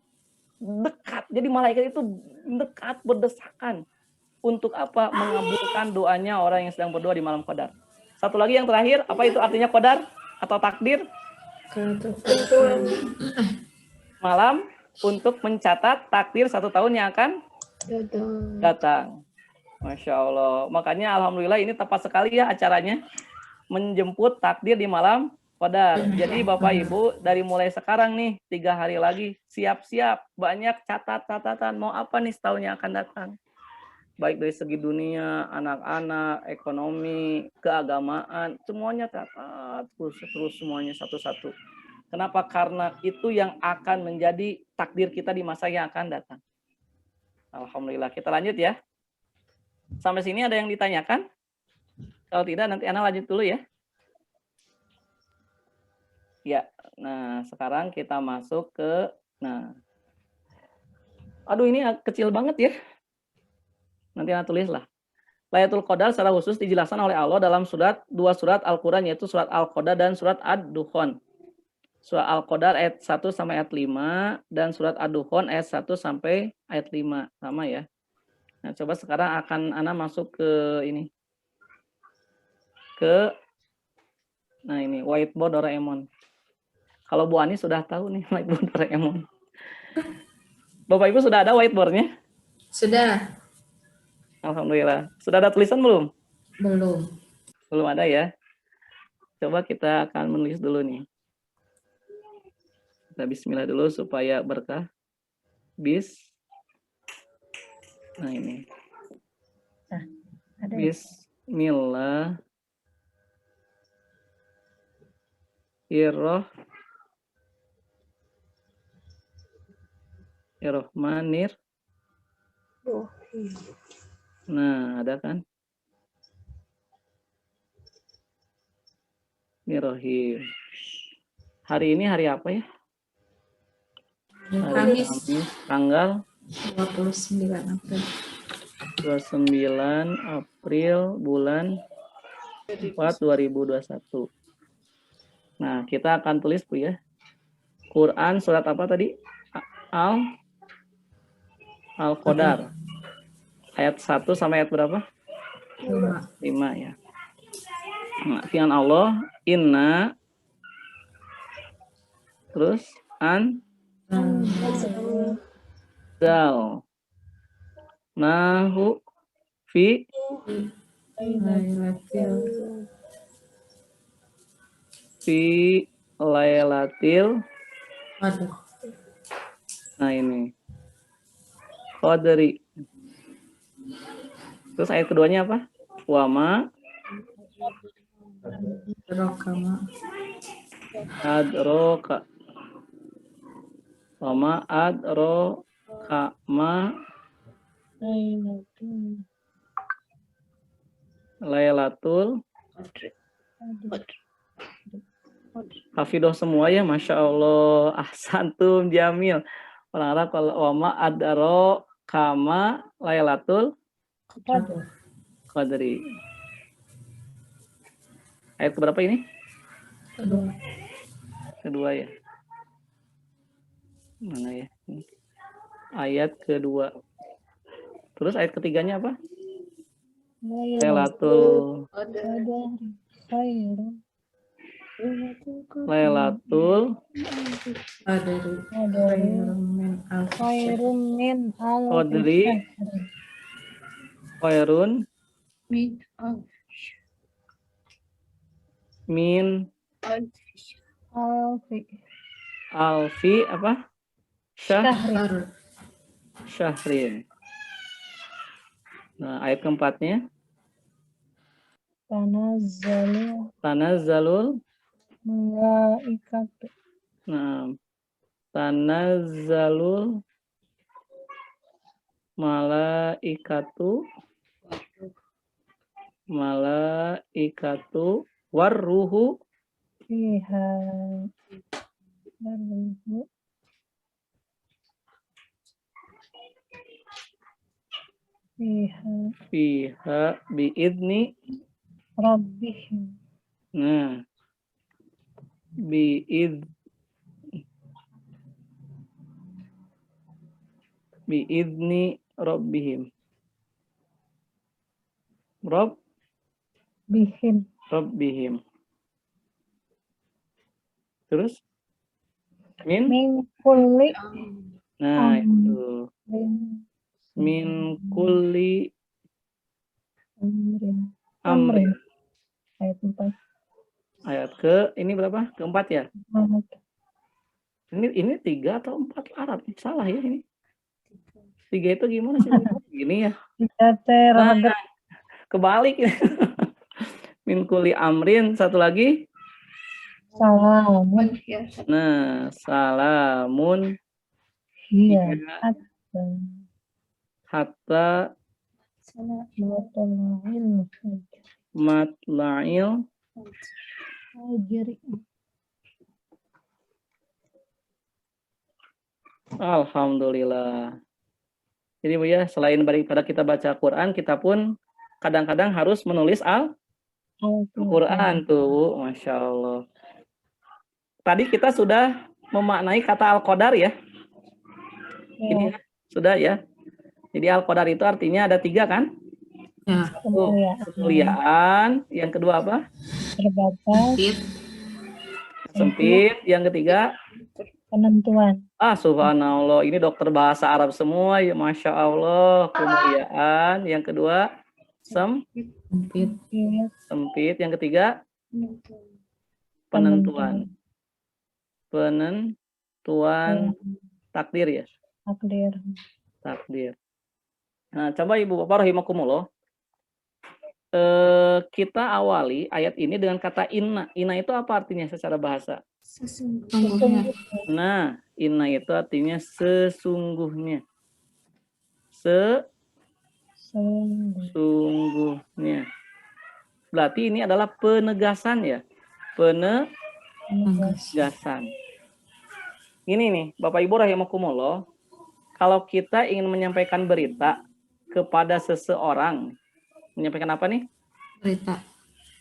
S2: Dekat. Jadi malaikat itu dekat, berdesakan. Untuk apa? Mengabulkan doanya orang yang sedang berdoa di malam qadar. Satu lagi yang terakhir, apa itu artinya qadar atau takdir? Malam untuk mencatat takdir 1 tahun yang akan datang. Masya Allah. Makanya alhamdulillah ini tepat sekali ya acaranya. Menjemput takdir di malam Qadar. Jadi Bapak Ibu dari mulai sekarang nih 3 hari lagi siap-siap banyak catatan mau apa nih setahun yang akan datang. Baik dari segi dunia, anak-anak, ekonomi, keagamaan, semuanya catat terus semuanya satu-satu. Kenapa? Karena itu yang akan menjadi takdir kita di masa yang akan datang. Alhamdulillah. Kita lanjut ya. Sampai sini ada yang ditanyakan? Kalau tidak nanti Ana lanjut dulu ya. Ya, nah sekarang kita masuk ke, aduh ini kecil banget ya. Nanti Ana tulis lah. Lailatul Qadar secara khusus dijelaskan oleh Allah dalam dua surat Al-Quran, yaitu surat Al-Qadar dan surat Ad-Dukhan. Surat Al-Qadar ayat 1 sampai ayat 5 dan surat Ad-Dukhan ayat 1 sampai ayat 5. Sama ya. Nah, coba sekarang akan Ana masuk ke ini. Nah ini whiteboard Doraemon. Kalau Bu Ani sudah tahu nih whiteboard Doraemon. Bapak Ibu sudah ada whiteboardnya?
S5: Sudah.
S2: Alhamdulillah. Sudah ada tulisan belum?
S5: Belum.
S2: Belum ada ya. Coba kita akan menulis dulu nih. Kita bismillah dulu supaya berkah. Nah ini.
S4: Ada.
S2: Bismillah. Irrohmanir. Nah, ada kan? Mirohim. Hari ini hari apa ya? Hari Kamis, tanggal
S5: 29 April.
S2: 29 April bulan 4 2021. Nah, kita akan tulis Bu ya. Quran surat apa tadi? Al-Qadar. Ayat 1 sampai ayat berapa? 5 ya. Nah, firman Allah, inna terus nahu fi lailatil. Nah ini Qadri. Terus ayat keduanya apa? Wama adroka. Wama adroka ma Lailatul. Hafidoh semua ya, Masya Allah. Ahsantum jamil. Orang Arab kalau wama adro kama Lailatul Qadri. Ayat keberapa ini? Kedua ya. Mana ya? Ayat kedua. Terus ayat ketiganya apa? Lailatul
S4: khairun min
S2: Qadri khairun min alfi apa? Syahrin. Nah, ayat keempatnya Tanazzalul
S4: malaikatu.
S2: Nah, Tanazzalul malaikatu warruhu
S4: Fiha
S2: biidni
S4: rabbihim.
S2: Nah, biidni rabbihim. Rabbihim. Terus min
S4: kulli.
S2: Nah, itu min kulli Amrin.
S4: Ayat 4.
S2: Ayat ke ini berapa? Keempat ya?
S4: Ahad.
S2: Ini 3 atau 4 Arab? Salah ya ini. 3 itu gimana sih? Gini ya.
S4: Tidak terhadap
S2: Kebalik. Min kulli amrin. Satu lagi.
S4: salamun.
S2: Nah, salamun.
S4: Iya.
S2: Tiga. Hatta
S4: Matla'il
S2: matla'il
S4: fajri.
S2: Alhamdulillah. Jadi Bu ya, selain daripada kita baca Quran, kita pun kadang-kadang harus menulis Al-Quran tuh, Bu. Masya Allah. Tadi kita sudah memaknai kata Al-Qadar ya. Ini sudah ya. Jadi Al-Qadar itu artinya ada 3 kan?
S5: Ya.
S2: Kemuliaan. Yang kedua apa?
S4: Terbatas.
S2: Sempit. Yang ketiga?
S4: Penentuan.
S2: Subhanallah. Ini dokter bahasa Arab semua ya. Masya Allah. Kemuliaan. Yang kedua?
S5: Sempit.
S2: Sempit. Yang ketiga? Penentuan. Penentuan takdir ya. Takdir. Nah, coba Ibu Bapak rahimakumullah. Kita awali ayat ini dengan kata inna. Inna itu apa artinya secara bahasa?
S5: Sesungguhnya.
S2: Nah, inna itu artinya sesungguhnya. Sesungguhnya. Berarti ini adalah penegasan ya. Penegasan. Ini nih, Bapak Ibu rahimakumullah, kalau kita ingin menyampaikan berita kepada seseorang, menyampaikan apa nih?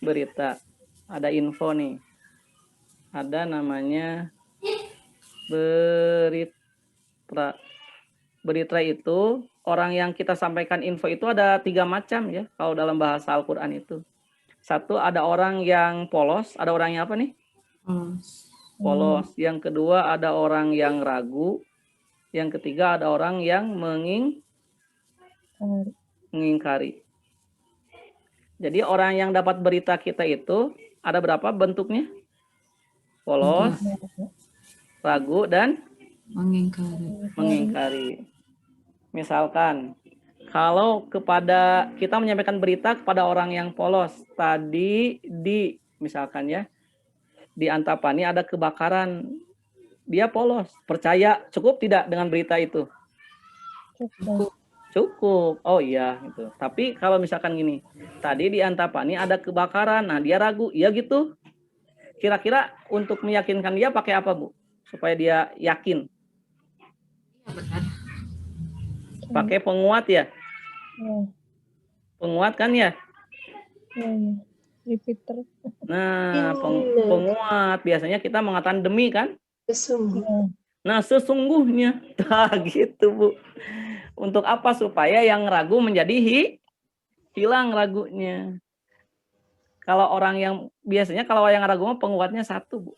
S2: Berita. Ada info nih. Ada namanya berita. Berita itu orang yang kita sampaikan info itu ada 3 macam ya, kalau dalam bahasa Al-Quran itu. Satu, ada orang yang polos, ada orang yang apa nih? Polos. Yang kedua, ada orang yang ragu. Yang ketiga, ada orang yang mengingkari. Jadi orang yang dapat berita kita itu ada berapa bentuknya? Polos, ragu, dan mengingkari. Misalkan, kalau kita menyampaikan berita kepada orang yang polos, tadi misalkan ya, di Antapani ada kebakaran, dia polos, percaya cukup tidak dengan berita itu? Cukup. Oh iya gitu. Tapi kalau misalkan gini, tadi di Antapani ada kebakaran, nah dia ragu, iya gitu. Kira-kira untuk meyakinkan dia pakai apa, Bu? Supaya dia yakin. Pakai penguat ya? Penguat kan ya?
S4: Repeater.
S2: Nah, penguat biasanya kita mengatakan demi kan?
S7: Sesungguhnya.
S2: Nah, sesungguhnya. Nah, gitu, Bu. Untuk apa? Supaya yang ragu menjadi hilang ragunya. Kalau orang yang biasanya kalau yang ragu mah penguatnya 1, Bu.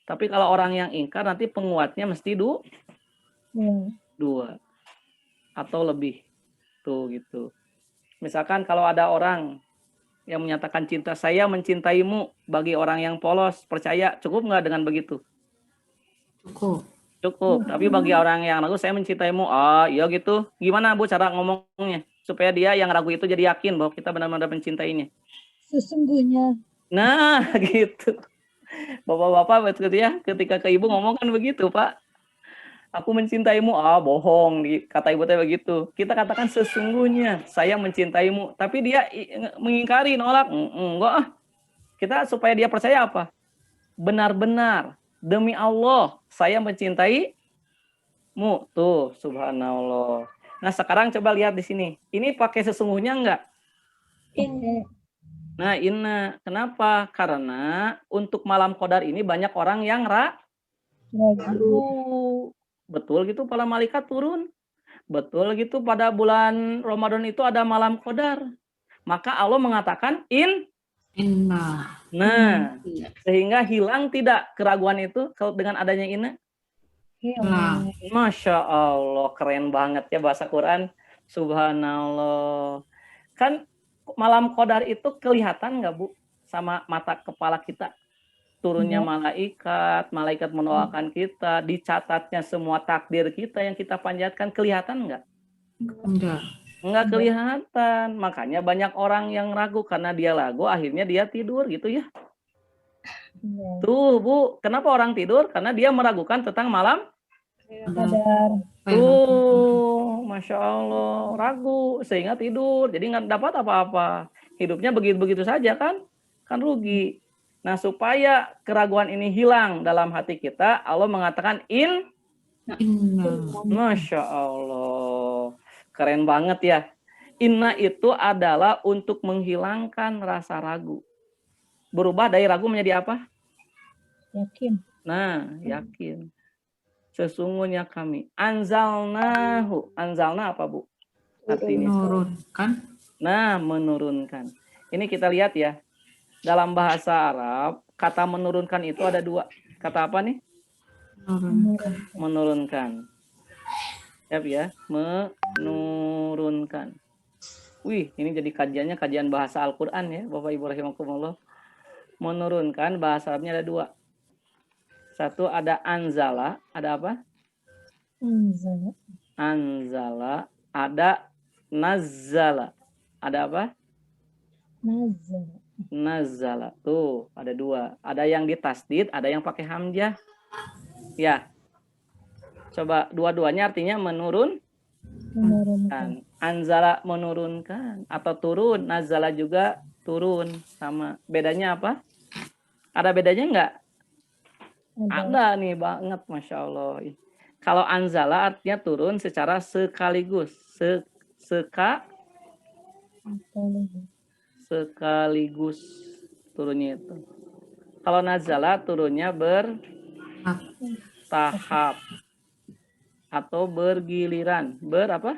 S2: Tapi kalau orang yang ingkar nanti penguatnya mesti 2 atau lebih. Tuh gitu. Misalkan kalau ada orang yang menyatakan cinta, saya mencintaimu, bagi orang yang polos, percaya, cukup nggak dengan begitu? Cukup. Tapi bagi orang yang ragu, saya mencintaimu. Iya gitu. Gimana Bu cara ngomongnya? Supaya dia yang ragu itu jadi yakin bahwa kita benar-benar mencintainya.
S4: Sesungguhnya.
S2: Nah, gitu. Bapak-bapak betul ya, ketika ke ibu ngomong kan begitu, Pak. Aku mencintaimu. Bohong. Kata ibu teh begitu. Kita katakan sesungguhnya saya mencintaimu. Tapi dia mengingkari, nolak. Enggak. Kita supaya dia percaya apa? Benar-benar. Demi Allah, saya mencintaimu. Tuh, subhanallah. Nah, sekarang coba lihat di sini. Ini pakai sesungguhnya enggak?
S3: Ini.
S2: Nah, inna. Kenapa? Karena untuk malam qadar ini banyak orang yang ragu. Betul gitu para malaikat turun. Betul gitu pada bulan Ramadan itu ada malam qadar. Maka Allah mengatakan inna. Nah, sehingga hilang tidak keraguan itu kalau dengan adanya inna? Masya Allah, keren banget ya bahasa Quran. Subhanallah. Kan malam qadar itu kelihatan nggak Bu sama mata kepala kita? Turunnya malaikat, malaikat mendoakan kita, dicatatnya semua takdir kita yang kita panjatkan, kelihatan nggak?
S5: Enggak.
S2: Nggak kelihatan. Makanya banyak orang yang ragu karena dia ragu, akhirnya dia tidur gitu ya.
S4: Iya.
S2: Tuh Bu, kenapa orang tidur? Karena dia meragukan tentang malam.
S4: Qadar.
S2: Tuh, Masya Allah, ragu sehingga tidur. Jadi nggak dapat apa-apa. Hidupnya begitu-begitu saja kan? Kan rugi. Nah, supaya keraguan ini hilang dalam hati kita, Allah mengatakan
S5: Inna.
S2: Masya Allah. Keren banget ya. Inna itu adalah untuk menghilangkan rasa ragu. Berubah dari ragu menjadi apa?
S4: Yakin.
S2: Nah, yakin. Sesungguhnya kami. Anzalnahu. Anzalna apa, Bu? Artinya.
S5: Menurunkan.
S2: Nah, menurunkan. Ini kita lihat ya. Dalam bahasa Arab, kata menurunkan itu ada dua. Kata apa nih? Menurunkan. Siap ya, menurunkan. Wih, ini jadi kajiannya kajian bahasa Al-Quran ya, Bapak Ibu rahimakumullah. Menurunkan bahasa Arabnya ada dua. Satu ada anzala, ada apa?
S4: Anzala.
S2: Anzala, ada nazzala. Ada apa?
S4: Nazala.
S2: Nazzala. Tuh, ada dua. Ada yang ditasdid, ada yang pakai hamzah. Ya. Coba dua-duanya artinya menurunkan. Anzala menurunkan atau turun, nazala juga turun, sama. Bedanya apa? Ada bedanya enggak? Ada nih banget, Masya Allah. Kalau anzala artinya turun secara sekaligus. Sekaligus turunnya itu. Kalau nazala turunnya bertahap atau bergiliran. Berapa?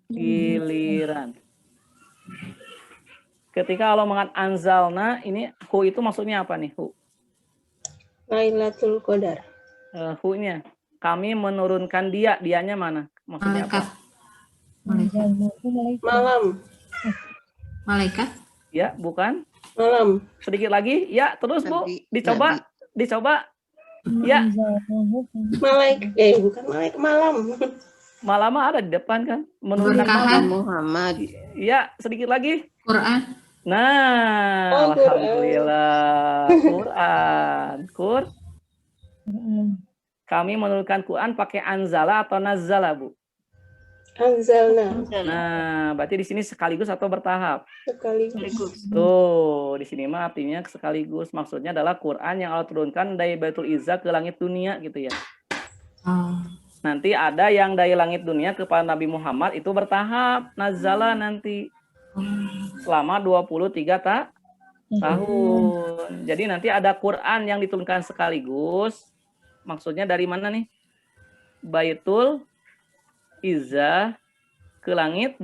S2: Giliran. Ketika Allah mengatakan anzalna, ini hu itu maksudnya apa nih? Hu.
S7: Lailatul Qadar.
S2: Hu-nya. Kami menurunkan dia. Dianya mana? Maksudnya
S5: Malaikat.
S2: apa?
S7: Malam.
S5: Malaikat.
S2: Ya, bukan.
S7: Malam.
S2: Sedikit lagi. Ya, terus Bu. Dicoba. Dicoba. Ya.
S7: Bukan malaikat, malam.
S2: Malam ada di depan kan? Menurunkan
S5: Berkahan.
S6: Muhammad.
S2: Ya, sedikit lagi.
S5: Quran.
S2: Nah,
S7: Oh,
S2: alhamdulillah. Quran. Kami menurunkan Quran pakai anzala atau nazzala, Bu?
S7: Anzalna.
S2: Nah, berarti di sini sekaligus atau bertahap?
S7: Sekaligus.
S2: Tuh, di sini mah artinya sekaligus. Maksudnya adalah Quran yang Allah turunkan dari Baitul Izzah ke langit dunia gitu ya.
S5: Oh.
S2: Nanti ada yang dari langit dunia kepada Nabi Muhammad itu bertahap, nazala nanti selama 23 tahun. Jadi nanti ada Quran yang diturunkan sekaligus. Maksudnya dari mana nih? Baitul Izzah ke langit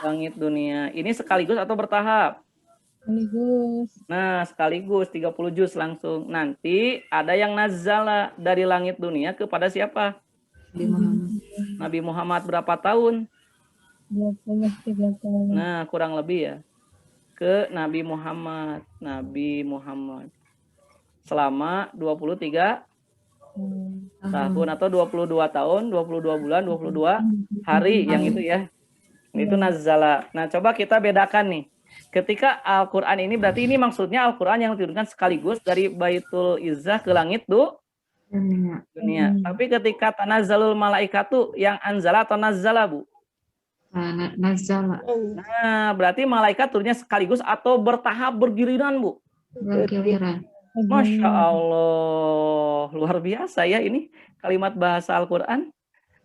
S2: langit dunia. Ini sekaligus atau bertahap?
S4: Sekaligus.
S2: Nah, sekaligus 30 juz langsung. Nanti ada yang nazala dari langit dunia kepada siapa? Nabi Muhammad berapa tahun?
S4: 23 tahun.
S2: Nah, kurang lebih ya. Ke Nabi Muhammad. Selama 23 tahun atau 22 tahun, 22 bulan, 22 hari yang itu ya. Itu nazala. Nah, coba kita bedakan nih. Ketika Al-Quran ini berarti ini maksudnya Al-Quran yang diturunkan sekaligus dari Baitul Izzah ke langit dunia. Tapi ketika tanazzalul malaikatu yang anzala atau nazzala, Bu?
S5: Nazala.
S2: Nah, berarti malaikat turunnya sekaligus atau bertahap bergiliran, Bu?
S5: Bergiliran.
S2: Masya Allah, luar biasa ya ini kalimat bahasa Al-Quran.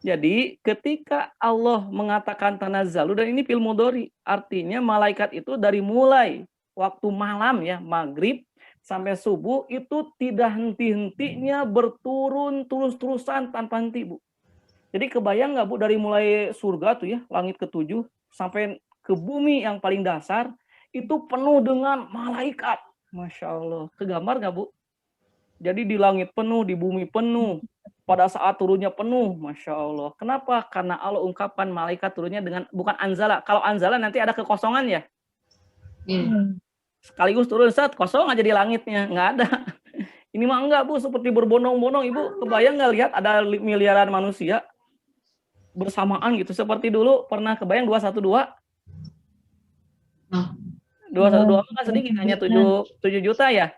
S2: Jadi ketika Allah mengatakan tanazzalu, dan ini fil mudhari, artinya malaikat itu dari mulai waktu malam ya, maghrib sampai subuh itu tidak henti-hentinya berturun terus-terusan tanpa henti, Bu. Jadi kebayang nggak, Bu, dari mulai surga tuh ya, langit ke-7 sampai ke bumi yang paling dasar itu penuh dengan malaikat. Masya Allah, kegambar nggak, Bu? Jadi di langit penuh, di bumi penuh, pada saat turunnya penuh, Masya Allah. Kenapa? Karena Allah ungkapkan malaikat turunnya dengan, bukan anzala. Kalau anzala nanti ada kekosongan ya.
S5: Iya.
S2: Sekaligus turun, set, kosong aja di langitnya. Nggak ada. Ini mah enggak, Bu. Seperti berbondong-bondong. Ibu kebayang nggak lihat ada miliaran manusia bersamaan gitu. Seperti dulu pernah kebayang 212?
S5: Oh.
S2: 212 kan sedikit, hanya 7 juta ya.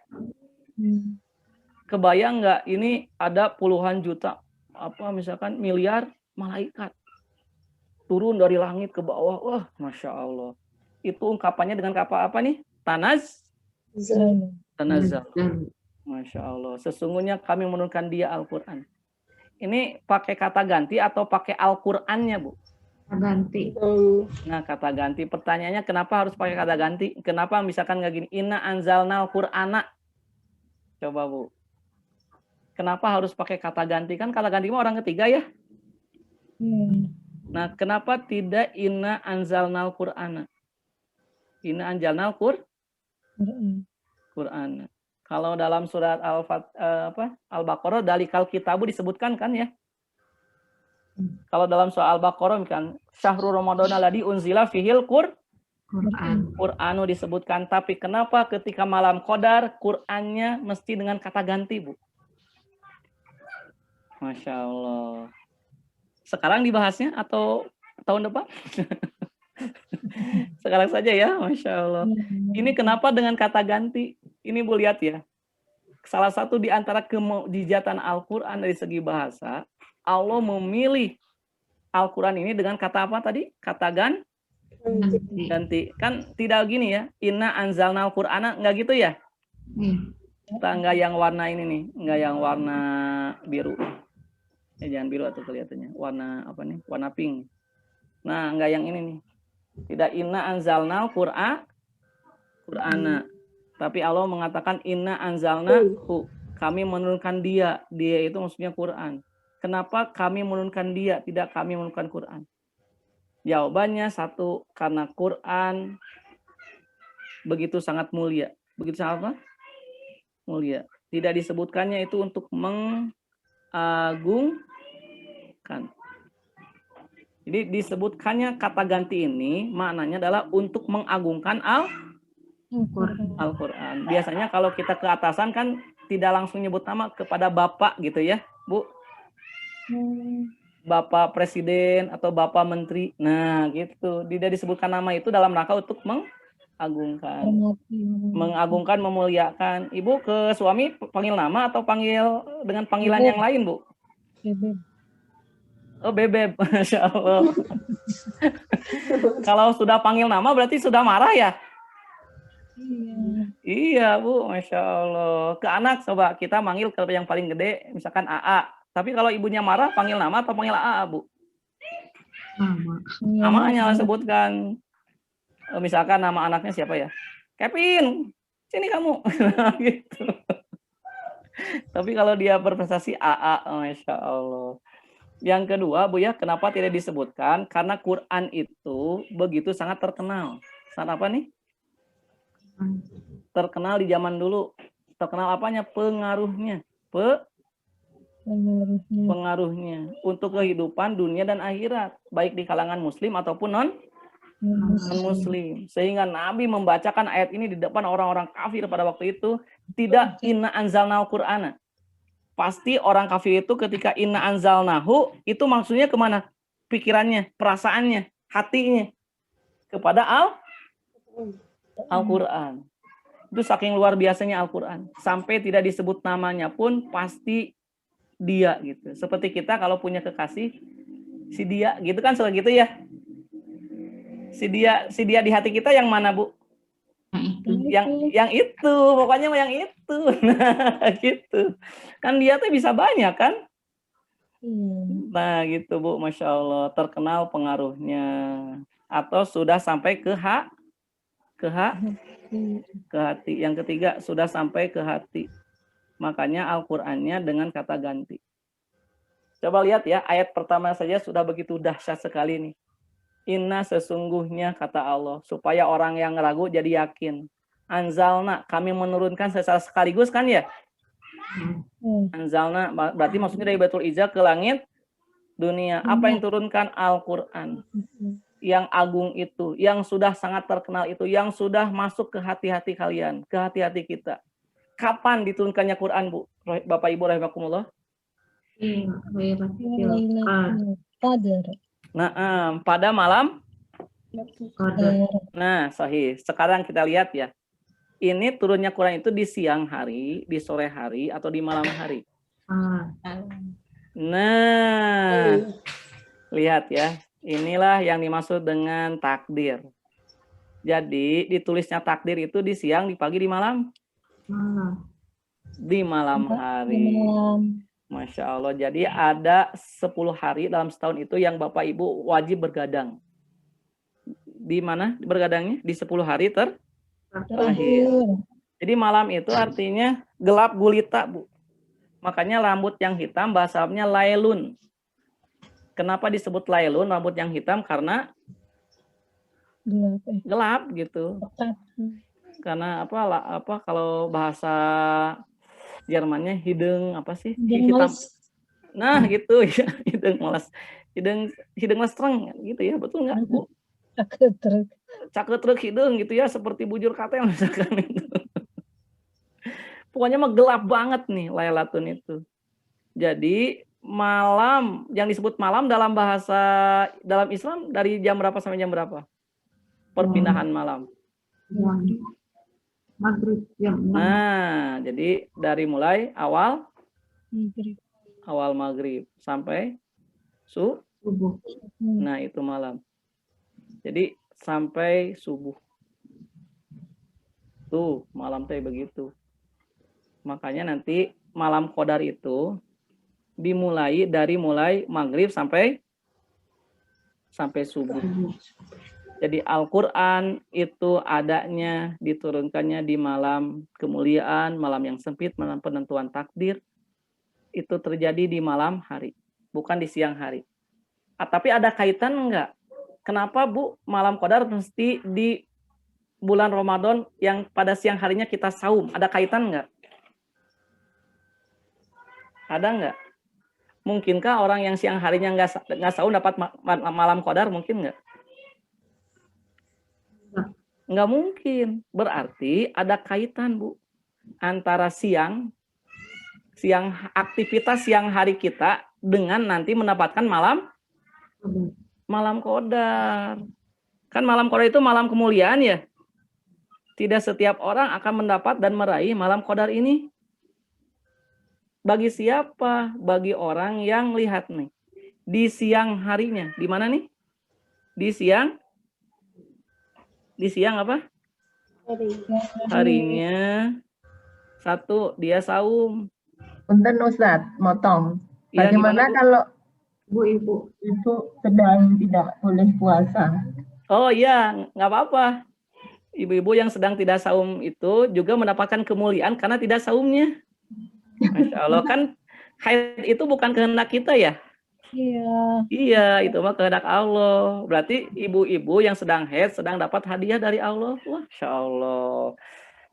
S2: Kebayang nggak ini ada puluhan juta, misalkan miliar malaikat turun dari langit ke bawah. Wah, Masya Allah. Itu ungkapannya dengan kata apa nih? Tanazal. Masya Allah. Sesungguhnya kami menurunkan dia Al-Quran. Ini pakai kata ganti atau pakai Al-Qurannya, Bu?
S5: Ganti.
S2: Nah, kata ganti. Pertanyaannya kenapa harus pakai kata ganti? Kenapa misalkan nggak gini? Inna anzalnal Qur'ana. Coba, Bu. Kenapa harus pakai kata ganti? Kan kata ganti mah orang ketiga ya. Nah, kenapa tidak inna anzalnal Qur'ana? Inna anzalnal Qur'ana. Kalau dalam surat Al-Baqarah dalikal kitabu disebutkan kan ya. Kalau dalam soal Al-Baqarah kan syahrul ramadhana ladzi unzila fihil Qur'anu disebutkan, tapi kenapa ketika malam Qadar Qur'annya mesti dengan kata ganti, Bu? Masya Allah. Sekarang dibahasnya atau tahun depan? Sekarang saja ya, Masya Allah. Ini kenapa dengan kata ganti? Ini Bu lihat ya. Salah satu di antara kemujizatan Al-Quran dari segi bahasa, Allah memilih Al-Quran ini dengan kata apa tadi? Kata ganti. Kan tidak gini ya, inna anzalnal Qur'ana, enggak gitu ya? Enggak yang warna ini nih, enggak yang warna biru. Jangan biru atau kelihatannya. Warna apa nih? Warna pink. Nah, enggak yang ini nih. Tidak inna anzalnal Qur'ana. Tapi Allah mengatakan inna anzalnahu. Kami menurunkan dia. Dia itu maksudnya Quran. Kenapa kami menurunkan dia, tidak kami menurunkan Quran? Jawabannya satu, karena Quran begitu sangat mulia. Begitu sangat apa? Mulia. Tidak disebutkannya itu untuk mengagungkan. Jadi disebutkannya kata ganti ini maknanya adalah untuk mengagungkan Al-Quran. Biasanya kalau kita ke atasan kan tidak langsung nyebut nama kepada Bapak gitu ya, Bu. Bapak Presiden atau Bapak Menteri. Nah, gitu. Tidak disebutkan nama itu dalam rangka untuk mengagungkan. Mengagungkan, memuliakan. Ibu ke suami panggil nama atau panggil dengan panggilan yang lain, Bu?
S4: Bebeb.
S2: Oh, Bebeb. Masya Allah. Kalau sudah panggil nama berarti sudah marah ya? Iya, Bu. Masya Allah. Ke anak coba kita manggil ke yang paling gede, misalkan AA. Tapi kalau ibunya marah, panggil nama atau panggil AA, Bu? Namanya lah sebutkan. Misalkan nama anaknya siapa ya? Kevin, sini kamu. Gitu. Tapi kalau dia berprestasi AA, Masya Allah. Yang kedua, Bu ya, kenapa tidak disebutkan? Karena Quran itu begitu sangat terkenal. Sangat apa nih? Terkenal di zaman dulu. Terkenal apanya? Pengaruhnya. Pengaruhnya untuk kehidupan dunia dan akhirat, baik di kalangan muslim ataupun non-muslim. Sehingga Nabi membacakan ayat ini di depan orang-orang kafir pada waktu itu, tidak inna anzalnal Qur'ana. Pasti orang kafir itu ketika inna anzalnahu, itu maksudnya kemana? Pikirannya, perasaannya, hatinya. Kepada Al-Quran. Itu saking luar biasanya Al-Quran. Sampai tidak disebut namanya pun pasti dia gitu. Seperti kita kalau punya kekasih si dia gitu kan, soal gitu ya. Si dia di hati kita yang mana, Bu? Yang itu, pokoknya yang itu. Nah, gitu. Kan dia tuh bisa banyak kan? Nah, gitu, Bu. Masya Allah, terkenal pengaruhnya. Atau sudah sampai ke hati. Yang ketiga, sudah sampai ke hati. Makanya Al-Qur'annya dengan kata ganti. Coba lihat ya, ayat pertama saja sudah begitu dahsyat sekali nih. Inna sesungguhnya kata Allah, supaya orang yang ragu jadi yakin. Anzalna, kami menurunkan secara sekaligus kan ya? Anzalna berarti maksudnya dari Baitul Izzah ke langit dunia. Apa yang turunkan? Al-Qur'an. Yang agung itu, yang sudah sangat terkenal itu, yang sudah masuk ke hati-hati kalian, ke hati-hati kita. Kapan diturunkannya Quran, Bu? Bapak Ibu rahimakumullah?
S4: Qadar.
S2: Nah, pada malam.
S5: Qadar.
S2: Nah, sahih. Sekarang kita lihat ya. Ini turunnya Quran itu di siang hari, di sore hari, atau di malam hari. Nah, lihat ya. Inilah yang dimaksud dengan takdir. Jadi, ditulisnya takdir itu di siang, di pagi, di malam? Di malam hari. Masya Allah. Jadi ada 10 hari dalam setahun itu yang Bapak Ibu wajib bergadang. Di mana bergadangnya? Di 10 hari terakhir. Jadi malam itu artinya gelap gulita, Bu. Makanya rambut yang hitam bahasa Arabnya lailun. Kenapa disebut lailun, rambut yang hitam? Karena gelap gitu. Karena apa kalau bahasa Jermannya hidung apa sih? Hitam. Nah, gitu ya, hidung malas. Hidung lestreng gitu ya, betul nggak, Bu? Caketruk hidung gitu ya, seperti bujur katel misalkan itu. Pokoknya mah gelap banget nih Lailatun itu. Jadi malam yang disebut malam dalam bahasa dalam Islam dari jam berapa sampai jam berapa? Perpindahan malam.
S5: Maghrib jam 6.
S2: Nah, jadi dari mulai awal maghrib sampai
S5: Subuh.
S2: Nah, itu malam. Jadi sampai subuh. Tuh, malam teh begitu. Makanya nanti malam Qadar itu dimulai dari mulai maghrib sampai subuh. Jadi Al-Quran itu adanya, diturunkannya di malam kemuliaan, malam yang sempit, malam penentuan takdir. Itu terjadi di malam hari, bukan di siang hari. Tapi ada kaitan enggak? Kenapa, Bu, malam Qadar mesti di bulan Ramadan yang pada siang harinya kita saum? Ada kaitan enggak? Ada enggak? Mungkinkah orang yang siang harinya enggak saum dapat malam Qadar? Mungkin enggak? Enggak mungkin. Berarti ada kaitan, Bu, antara aktivitas siang hari kita dengan nanti mendapatkan malam Qadar. Kan malam Qadar itu malam kemuliaan ya. Tidak setiap orang akan mendapat dan meraih malam Qadar ini. Bagi siapa? Bagi orang yang lihat nih. Di siang harinya. Di mana nih? Di siang apa? Harinya. Satu, dia saum.
S6: Punten Ustadz, motong.
S2: Ya,
S6: Bagaimana kalau
S5: Ibu-ibu
S6: itu sedang tidak boleh puasa?
S2: Oh iya, nggak apa-apa. Ibu-ibu yang sedang tidak saum itu juga mendapatkan kemuliaan karena tidak saumnya. Masya Allah, kan haid itu bukan kehendak kita ya?
S4: Iya.
S2: Iya, itu mah kehendak Allah. Berarti ibu-ibu yang sedang haid sedang dapat hadiah dari Allah. Masya Allah.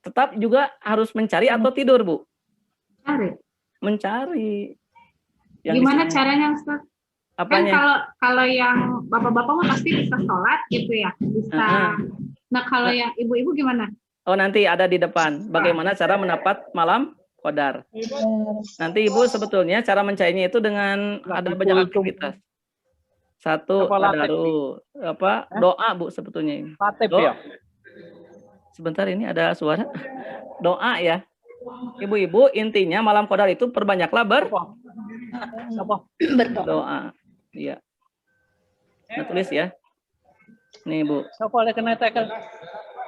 S2: Tetap juga harus mencari atau tidur, Bu?
S5: cari.
S2: Mencari.
S5: Gimana caranya, Ustaz? Kan
S2: Apanya?
S5: kalau yang bapak-bapak mah pasti bisa sholat gitu ya, bisa. Nah kalau yang ibu-ibu gimana?
S2: Oh, nanti ada di depan. Bagaimana cara mendapat malam Qadar? Nanti Ibu sebetulnya cara mencarinya itu dengan ada banyak aktivitas. Satu, doa, Bu, sebetulnya ini. Sebentar, ini ada suara. Doa ya. Ibu-ibu, intinya malam Qadar itu perbanyaklah berdoa. Iya. Nah, tulis ya. Nih, Bu.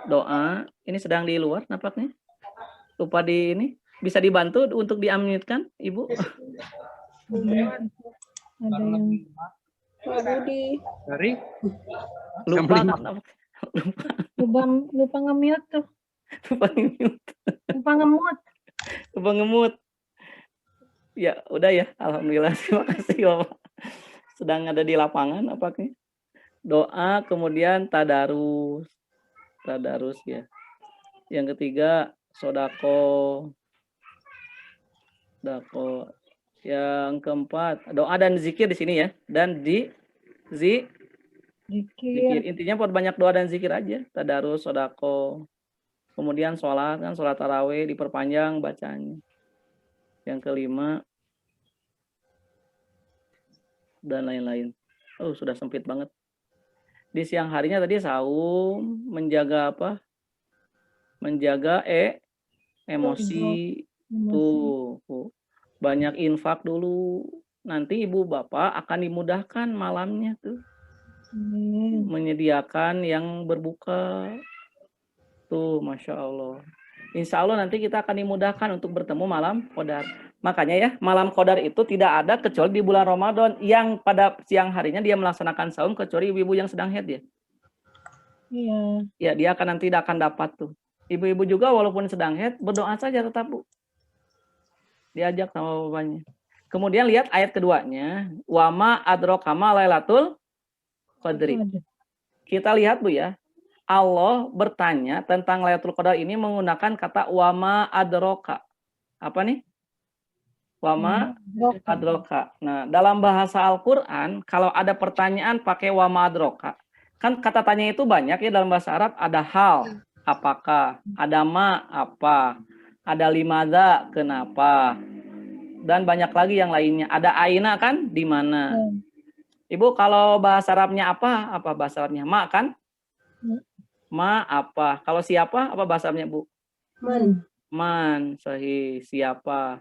S2: Doa. Ini sedang di luar nampaknya. Lupa di ini. Bisa dibantu untuk di-unmute-kan, Ibu?
S4: Ada yang lupa nge-mute tuh. Lupa nge-mute.
S2: Ya, udah ya. Alhamdulillah. Terima kasih, Bapak. Sedang ada di lapangan apakah? Doa, kemudian tadarus. Tadarus ya. Yang ketiga, sodako. Sodako. Yang keempat, doa dan zikir di sini ya. Dan zikir. Intinya perbanyak doa dan zikir aja. Tadarus, sodako. Kemudian sholat, kan sholat tarawih diperpanjang bacanya. Yang kelima, dan lain-lain. Oh, sudah sempit banget. Di siang harinya tadi saum, menjaga apa? Menjaga emosi. Tuh. Banyak infak dulu. Nanti ibu bapak akan dimudahkan malamnya tuh. Menyediakan yang berbuka. Tuh, Masya Allah. Insya Allah nanti kita akan dimudahkan untuk bertemu malam Qadar. Makanya ya, malam Qadar itu tidak ada kecuali di bulan Ramadan. Yang pada siang harinya dia melaksanakan saum kecuali ibu-ibu yang sedang haid ya.
S4: Iya.
S2: Ya, dia nanti tidak akan dapat tuh. Ibu-ibu juga walaupun sedang haid, berdoa saja tetap, Bu. Diajak sama bapaknya. Kemudian lihat ayat keduanya. Wama adrokama lailatul qadri. Kita lihat, Bu ya. Allah bertanya tentang Lailatul Qadar ini menggunakan kata wama adroka. Apa nih? Wama adroka. Nah, dalam bahasa Al-Quran, kalau ada pertanyaan pakai wama adroka. Kan kata tanya itu banyak ya dalam bahasa Arab. Ada hal, apakah. Ada ma, apa. Ada limada, kenapa. Dan banyak lagi yang lainnya. Ada aina kan, di mana. Ibu, kalau bahasa Arabnya apa? Apa bahasa Arabnya? Ma kan? Ma apa? Kalau siapa? Apa bahasa Arabnya, Bu?
S7: Man.
S2: Man, sahih. Siapa?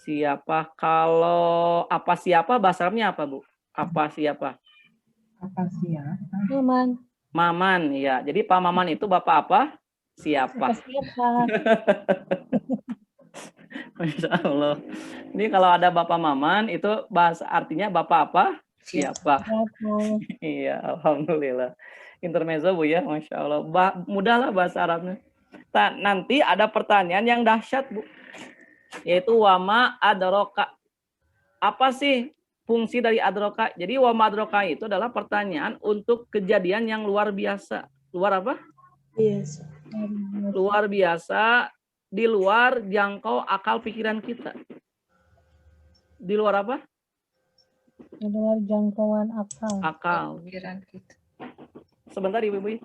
S2: Siapa? Kalau apa siapa bahasa Arabnya apa, Bu? Apa siapa?
S6: Apa siapa?
S4: Maman.
S2: Maman, ya. Jadi Pak Maman itu Bapak apa? Siapa?
S4: Siapa?
S2: Masya Allah. Ini kalau ada Bapak Maman itu bahasa artinya Bapak apa? Siapa? Iya, alhamdulillah. Intermezzo, Bu ya, Masya Allah. Mudahlah bahasa Arabnya. Nanti ada pertanyaan yang dahsyat, Bu. Yaitu wama adroka. Apa sih fungsi dari adroka? Jadi wama adroka itu adalah pertanyaan untuk kejadian yang luar biasa. Luar apa?
S7: Yes.
S2: Luar biasa, di luar jangkau akal pikiran kita. Di luar apa?
S4: Di luar jangkauan akal.
S2: Akal.
S8: Pikiran kita.
S2: Sebentar, Ibu-ibu.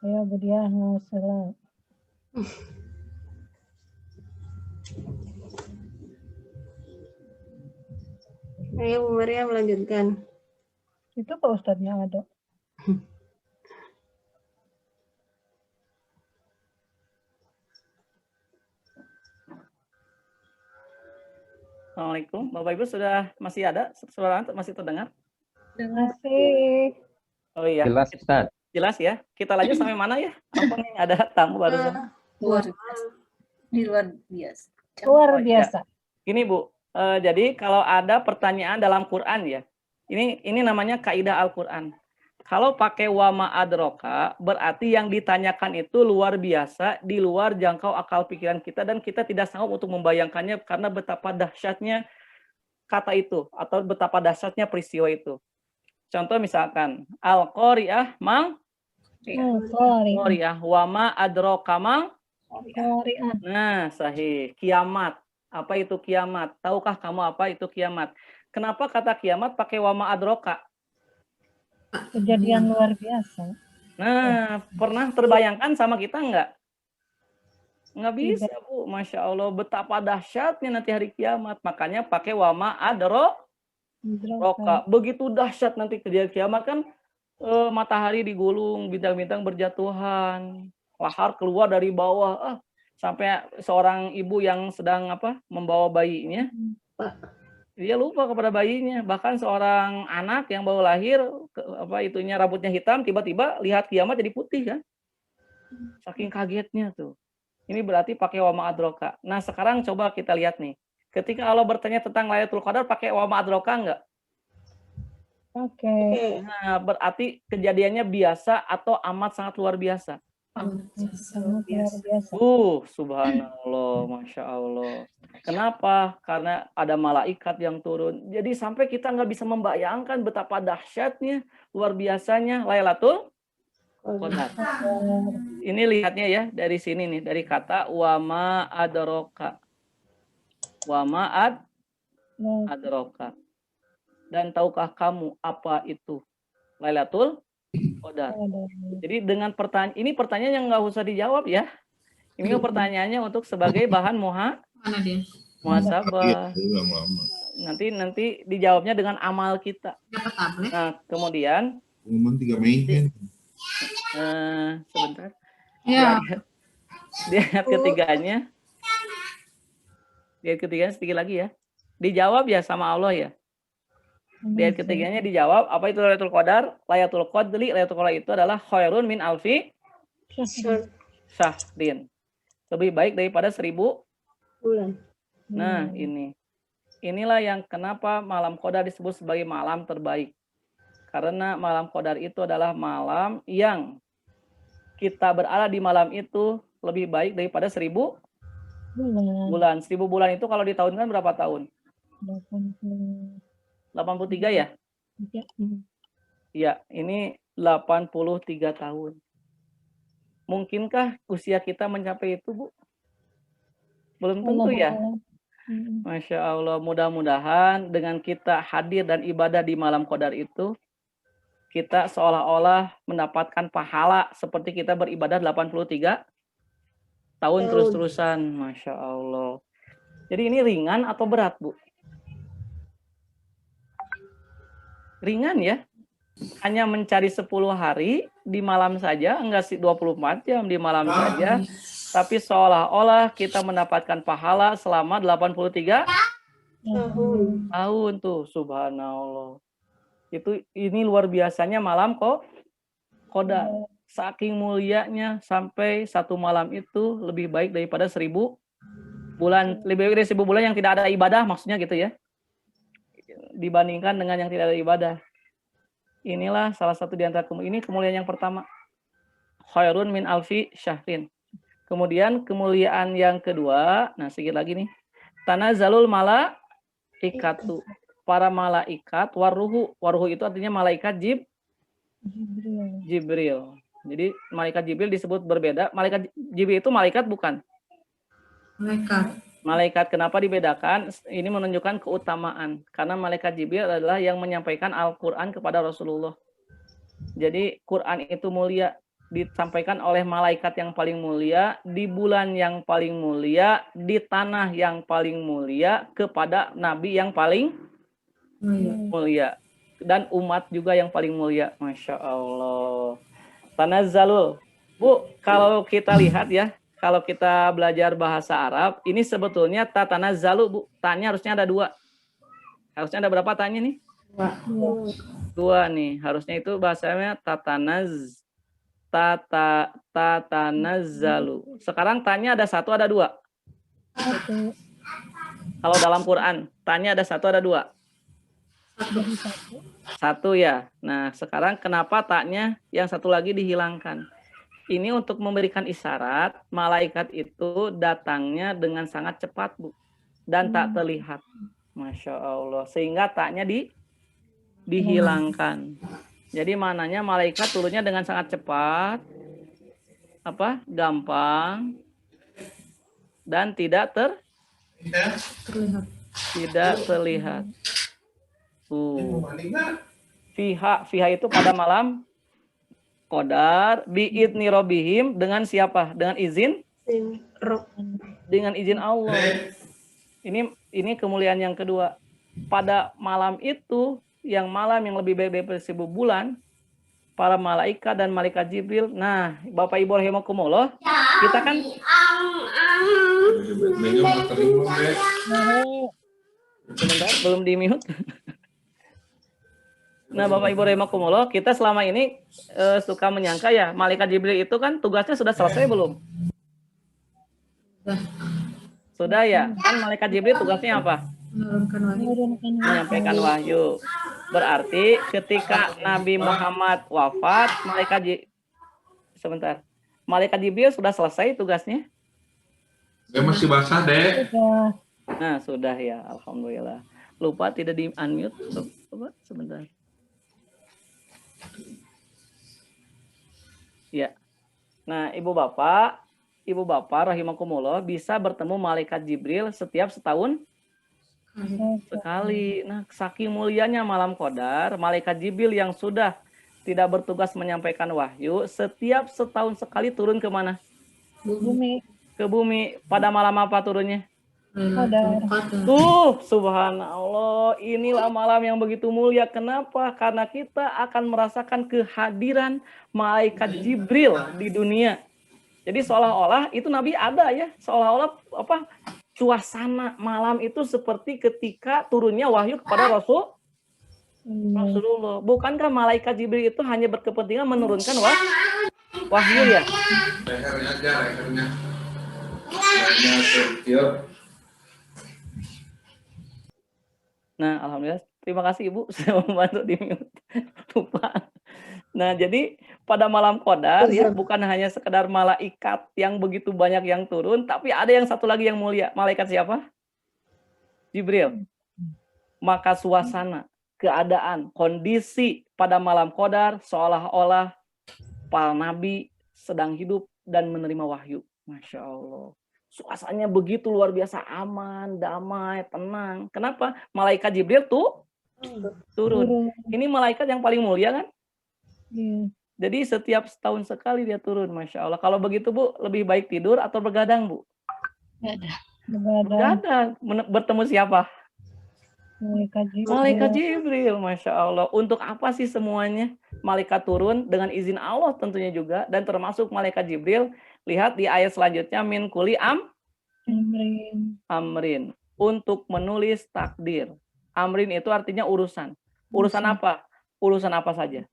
S4: Ayo, Budiah, mau salam.
S7: Ayo Bu Maria melanjutkan.
S4: Itu Pak Ustadznya ada.
S2: Assalamualaikum. Bapak Ibu sudah masih ada? Suara masih terdengar?
S4: Masih.
S2: Oh iya.
S9: Jelas, Ustaz.
S2: Jelas ya. Kita lanjut sampai mana ya? Apa nih ada tamu barusan?
S8: Luar biasa. Di luar biasa.
S4: Luar
S2: Oh, iya.
S4: biasa.
S2: Ini Bu, jadi kalau ada pertanyaan dalam Quran ya, ini namanya kaidah Al-Quran. Kalau pakai wama adroka, berarti yang ditanyakan itu luar biasa, di luar jangkau akal pikiran kita, dan kita tidak sanggup untuk membayangkannya karena betapa dahsyatnya kata itu, atau betapa dahsyatnya peristiwa itu. Contoh misalkan, Al-Qari'ah mal Qari'ah, wama adroka mal. Nah, sahih. Kiamat. Apa itu kiamat? Tahukah kamu apa itu kiamat? Kenapa kata kiamat pakai wama adroka?
S4: Kejadian luar biasa.
S2: Nah, pernah terbayangkan sama kita enggak? Nggak bisa, Bu. Masya Allah, betapa dahsyatnya nanti hari kiamat. Makanya pakai wama adroka. Begitu dahsyat nanti kejadian kiamat kan, matahari digulung, bintang-bintang berjatuhan, lahar keluar dari bawah. Sampai seorang ibu yang sedang membawa bayinya, dia lupa kepada bayinya. Bahkan seorang anak yang baru lahir, rambutnya hitam, tiba-tiba lihat kiamat jadi putih kan. Saking kagetnya tuh. Ini berarti pakai wama adroka. Nah sekarang coba kita lihat nih. Ketika Allah bertanya tentang Lailatul Qadar, pakai wama adroka enggak?
S4: Oke.
S2: Nah berarti kejadiannya biasa atau amat sangat luar biasa.
S4: Sangat luar biasa.
S2: Subhanallah, Masya Allah. Kenapa? Karena ada malaikat yang turun. Jadi sampai kita nggak bisa membayangkan betapa dahsyatnya, luar biasanya Lailatul Qadar. Ini lihatnya ya dari sini nih, dari kata wama adroka. Wama adroka. Dan tahukah kamu apa itu Lailatul Qadar? Jadi dengan pertanyaan ini, pertanyaan yang nggak usah dijawab ya. Ini pertanyaannya untuk sebagai bahan
S5: Mana dia?
S2: muhasabah. Nanti dijawabnya dengan amal kita.
S5: Dapat tablet.
S2: Nah, kemudian
S9: Pengumuman 3 Mei.
S2: sebentar.
S5: Ya.
S2: Di ayat ketiganya. Di ayat ketiganya sedikit lagi ya. Dijawab ya sama Allah ya. Di ayat ketiganya dijawab, apa itu Lailatul Qadar? Lailatul Qadar itu adalah khairun min alfi syahrin. Lebih baik daripada 1000
S7: bulan.
S2: Nah, inilah yang kenapa malam Qadar disebut sebagai malam terbaik. Karena malam Qadar itu adalah malam yang kita berada di malam itu lebih baik daripada 1000 bulan. 1000 bulan itu kalau ditahunkan berapa tahun? 83 ya? Iya, ini 83 tahun. Mungkinkah usia kita mencapai itu, Bu? Belum tentu ya? Masya Allah, mudah-mudahan dengan kita hadir dan ibadah di malam Qadar itu, kita seolah-olah mendapatkan pahala seperti kita beribadah 83 tahun terus-terusan. Masya Allah. Jadi ini ringan atau berat, Bu? Ringan ya. Hanya mencari 10 hari di malam saja, enggak sih 24 jam di malam saja. Tapi seolah-olah kita mendapatkan pahala selama 83 tahun tuh, subhanallah. Ini luar biasanya malam Qadar. Saking mulianya sampai satu malam itu lebih baik daripada 1000 bulan. Lebih baik dari 1000 bulan yang tidak ada ibadah, maksudnya gitu ya. Dibandingkan dengan yang tidak ada ibadah. Inilah salah satu di antara ini kemuliaan yang pertama. Khairun min alfi syahrin. Kemudian kemuliaan yang kedua, nah sedikit lagi nih. Tanazzalul malaikatu. Para malaikat waruhu. Waruhu itu artinya malaikat Jibril. Jadi malaikat Jibril disebut berbeda. Malaikat Jibril itu malaikat bukan? Malaikat kenapa dibedakan? Ini menunjukkan keutamaan. Karena malaikat Jibril adalah yang menyampaikan Al-Quran kepada Rasulullah. Jadi Quran itu mulia. Disampaikan oleh malaikat yang paling mulia, di bulan yang paling mulia, di tanah yang paling mulia, kepada nabi yang paling mulia. Dan umat juga yang paling mulia. Masya Allah. Tanazzalul. Bu, kalau kita lihat ya, kalau kita belajar bahasa Arab, ini sebetulnya tatanazzalu, Bu. Tanya harusnya ada 2. Harusnya ada berapa tanya nih? 2 nih. Harusnya itu bahasanya tatanazzalu. Sekarang tanya ada 1 ada 2? Kalau dalam Quran, tanya ada 1 ada 2? 1 ya. Nah, sekarang kenapa taknya yang 1 lagi dihilangkan? Ini untuk memberikan isyarat malaikat itu datangnya dengan sangat cepat, Bu, dan tak terlihat. Masya Allah. Sehingga taknya dihilangkan. Jadi mananya malaikat turunnya dengan sangat cepat, gampang, dan tidak terlihat. Fiha itu pada malam Qadar bi'idni robihim, dengan siapa? Dengan izin? Dengan izin Allah. Ini kemuliaan yang kedua. Pada malam itu, yang malam yang lebih baik daripada 1000 bulan, para malaikat dan malaikat Jibril. Nah, Bapak Ibu rahimakumullah, kita kan sebentar, belum di-mute. Nah, Bapak Ibu rahimakumullah, kita selama ini suka menyangka ya, malaikat Jibril itu kan tugasnya sudah selesai belum? Sudah ya? Kan malaikat Jibril tugasnya apa? Menyampaikan wahyu. Berarti ketika Nabi Muhammad wafat, Malaikat Jibril sudah selesai tugasnya?
S9: Saya masih basah, Dek.
S4: Sudah.
S2: Nah, sudah ya, alhamdulillah. Lupa tidak di unmute. Coba sebentar. Ya. Nah, Ibu Bapak rahimakumullah bisa bertemu malaikat Jibril setiap setahun sekali. Nah, saking mulianya malam Qadar, malaikat Jibril yang sudah tidak bertugas menyampaikan wahyu, setiap setahun sekali turun ke mana?
S4: Bumi.
S2: Ke bumi. Pada malam apa turunnya?
S4: Qadar.
S2: Subhanallah, inilah malam yang begitu mulia. Kenapa? Karena kita akan merasakan kehadiran malaikat Jibril di dunia. Jadi seolah-olah itu Nabi ada ya, seolah-olah apa? Suasana malam itu seperti ketika turunnya wahyu kepada Rasulullah. Bukankah malaikat Jibril itu hanya berkepentingan menurunkan wahyu ya?
S9: Lehernya aja, lehernya. Lehernya
S2: Nah, alhamdulillah. Terima kasih Ibu sudah membantu di mute. Lupa. Nah, jadi pada malam Qadar ya bukan hanya sekedar malaikat yang begitu banyak yang turun, tapi ada yang satu lagi yang mulia. Malaikat siapa? Jibril. Maka suasana, keadaan, kondisi pada malam Qadar seolah-olah para nabi sedang hidup dan menerima wahyu. Masya Allah. Suasananya begitu luar biasa, aman, damai, tenang. Kenapa? Malaikat Jibril tuh turun. Ini malaikat yang paling mulia kan?
S4: Iya.
S2: Jadi setiap setahun sekali dia turun, Masya Allah. Kalau begitu Bu, lebih baik tidur atau begadang Bu? Begadang. Bertemu siapa? Malaikat Jibril, Masya Allah. Untuk apa sih semuanya? Malaikat turun dengan izin Allah tentunya juga. Dan termasuk malaikat Jibril. Lihat di ayat selanjutnya. Min kuli amrin. Untuk menulis takdir. Amrin itu artinya urusan. Urusan apa? Urusan apa saja?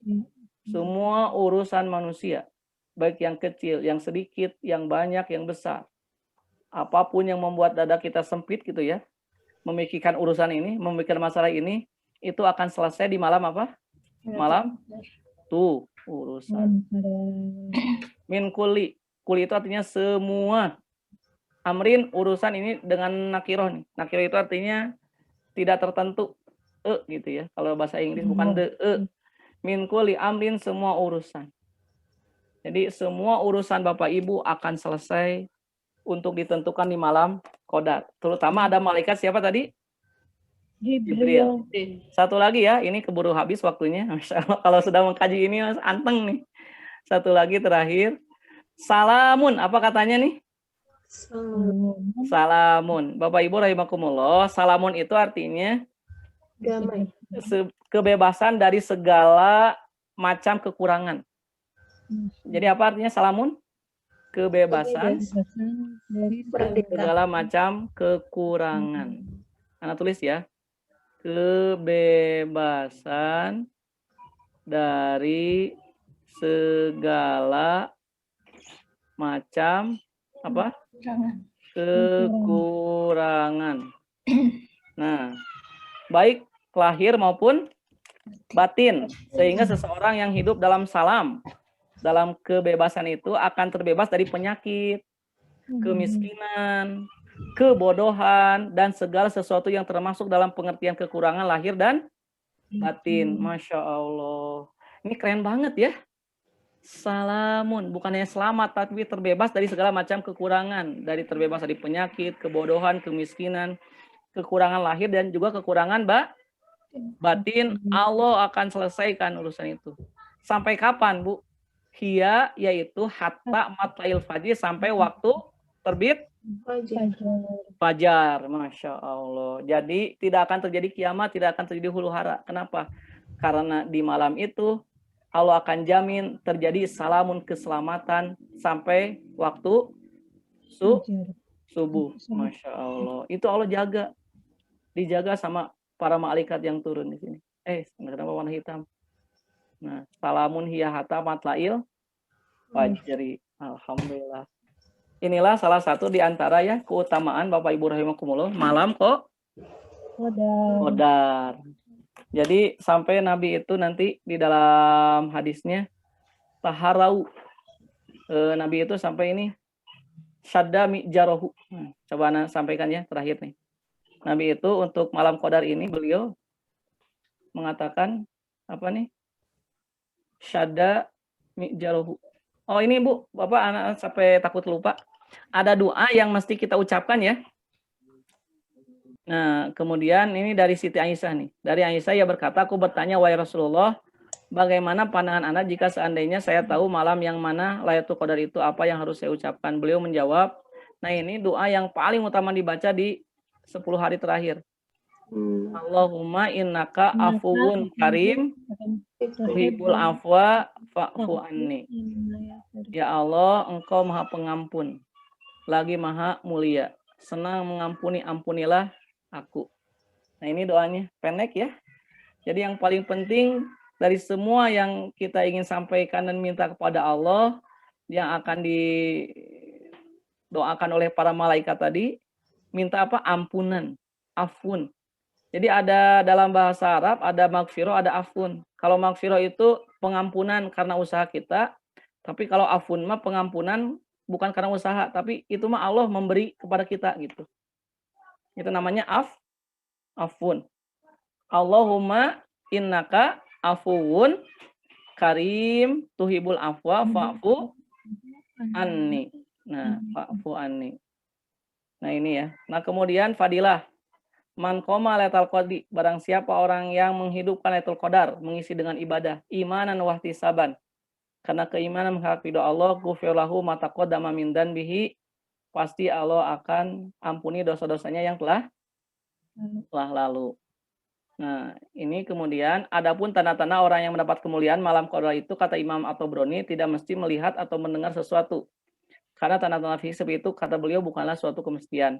S2: Semua urusan manusia. Baik yang kecil, yang sedikit, yang banyak, yang besar. Apapun yang membuat dada kita sempit gitu ya. Memikirkan urusan ini, memikirkan masalah ini, itu akan selesai di malam apa? Malam tuh urusan. Min kuli. Kuli itu artinya semua. Amrin urusan ini dengan nakiroh nih. Nakiroh itu artinya tidak tertentu. Gitu ya. Kalau bahasa Inggris bukan Min kuli amrin semua urusan. Jadi semua urusan Bapak Ibu akan selesai untuk ditentukan di malam Qadar. Terutama ada malaikat siapa tadi? Jibril. Satu lagi ya, ini keburu habis waktunya. Masya Allah, kalau sudah mengkaji ini anteng nih. Satu lagi terakhir. Salamun, apa katanya nih? Salamun. Bapak Ibu rahimakumullah, salamun itu artinya
S7: Damai.
S2: Kebebasan dari segala macam kekurangan. Jadi apa artinya salamun? Kebebasan
S4: dari
S2: segala macam kekurangan. Anda tulis ya. Kebebasan dari segala macam apa? Kekurangan. Nah, baik lahir maupun batin, sehingga seseorang yang hidup dalam salam, dalam kebebasan itu akan terbebas dari penyakit, kemiskinan, kebodohan, dan segala sesuatu yang termasuk dalam pengertian kekurangan lahir dan batin. Masya Allah. Ini keren banget ya. Salamun, bukan hanya selamat, tapi terbebas dari segala macam kekurangan. Dari terbebas dari penyakit, kebodohan, kemiskinan, kekurangan lahir, dan juga kekurangan batin. Allah akan selesaikan urusan itu. Sampai kapan, Bu? Hia, yaitu hatta matlail fajr, sampai waktu terbit fajar. Masya Allah. Jadi tidak akan terjadi kiamat, tidak akan terjadi huru hara. Kenapa? Karena di malam itu Allah akan jamin terjadi salamun keselamatan sampai waktu subuh. Masya Allah. Itu Allah jaga. Dijaga sama para malaikat yang turun di sini. Kenapa warna hitam? Nah, salamun hiya hatta matlail fajri. Alhamdulillah. Inilah salah satu di antara ya keutamaan Bapak Ibu rahimakumullah malam Qadar. Jadi sampai Nabi itu nanti di dalam hadisnya taharau Nabi itu sampai ini syadda mi'jarahu. Coba Ana sampaikan ya terakhir nih. Nabi itu untuk malam qadar ini beliau mengatakan apa nih? Syadda mi'jarahu. Oh ini Bu, Bapak anak sampai takut lupa. Ada doa yang mesti kita ucapkan ya. Nah, kemudian ini dari Siti Aisyah nih. Dari Aisyah ia berkata, aku bertanya wahai Rasulullah, bagaimana pandangan Anda jika seandainya saya tahu malam yang mana Lailatul Qadar itu, apa yang harus saya ucapkan? Beliau menjawab, nah ini doa yang paling utama dibaca di 10 hari terakhir. Allahumma innaka afuwun karim tuhibbul afwa fa'fu anni. Ya Allah, Engkau Maha Pengampun, lagi Maha Mulia. Senang mengampuni, ampunilah aku. Nah ini doanya pendek ya. Jadi yang paling penting dari semua yang kita ingin sampaikan dan minta kepada Allah yang akan didoakan oleh para malaikat tadi, minta apa? Ampunan, afun. Jadi ada dalam bahasa Arab ada magfiro, ada afun. Kalau magfiro itu pengampunan karena usaha kita, tapi kalau afun mah pengampunan bukan karena usaha, tapi itu mah Allah memberi kepada kita gitu. Itu namanya afun. Allahumma innaka afuwun karim tuhibul afwa fa'fu anni. Nah, fa'fu anni. Nah ini ya. Nah kemudian fadilah. Man qoma lailatul qadri, barang siapa orang yang menghidupkan Lailatul Qadar, mengisi dengan ibadah, imanan wa ihtisaban. Karena keimanan mengharap ridho Allah, ghufirlahu ma taqaddama min dzanbihi, pasti Allah akan ampuni dosa-dosanya yang telah lalu. Nah, ini kemudian adapun tanda-tanda orang yang mendapat kemuliaan malam Qadar itu, kata Imam At-Tabrani, tidak mesti melihat atau mendengar sesuatu. Karena tanda-tanda fisik itu, kata beliau, bukanlah suatu kemestian.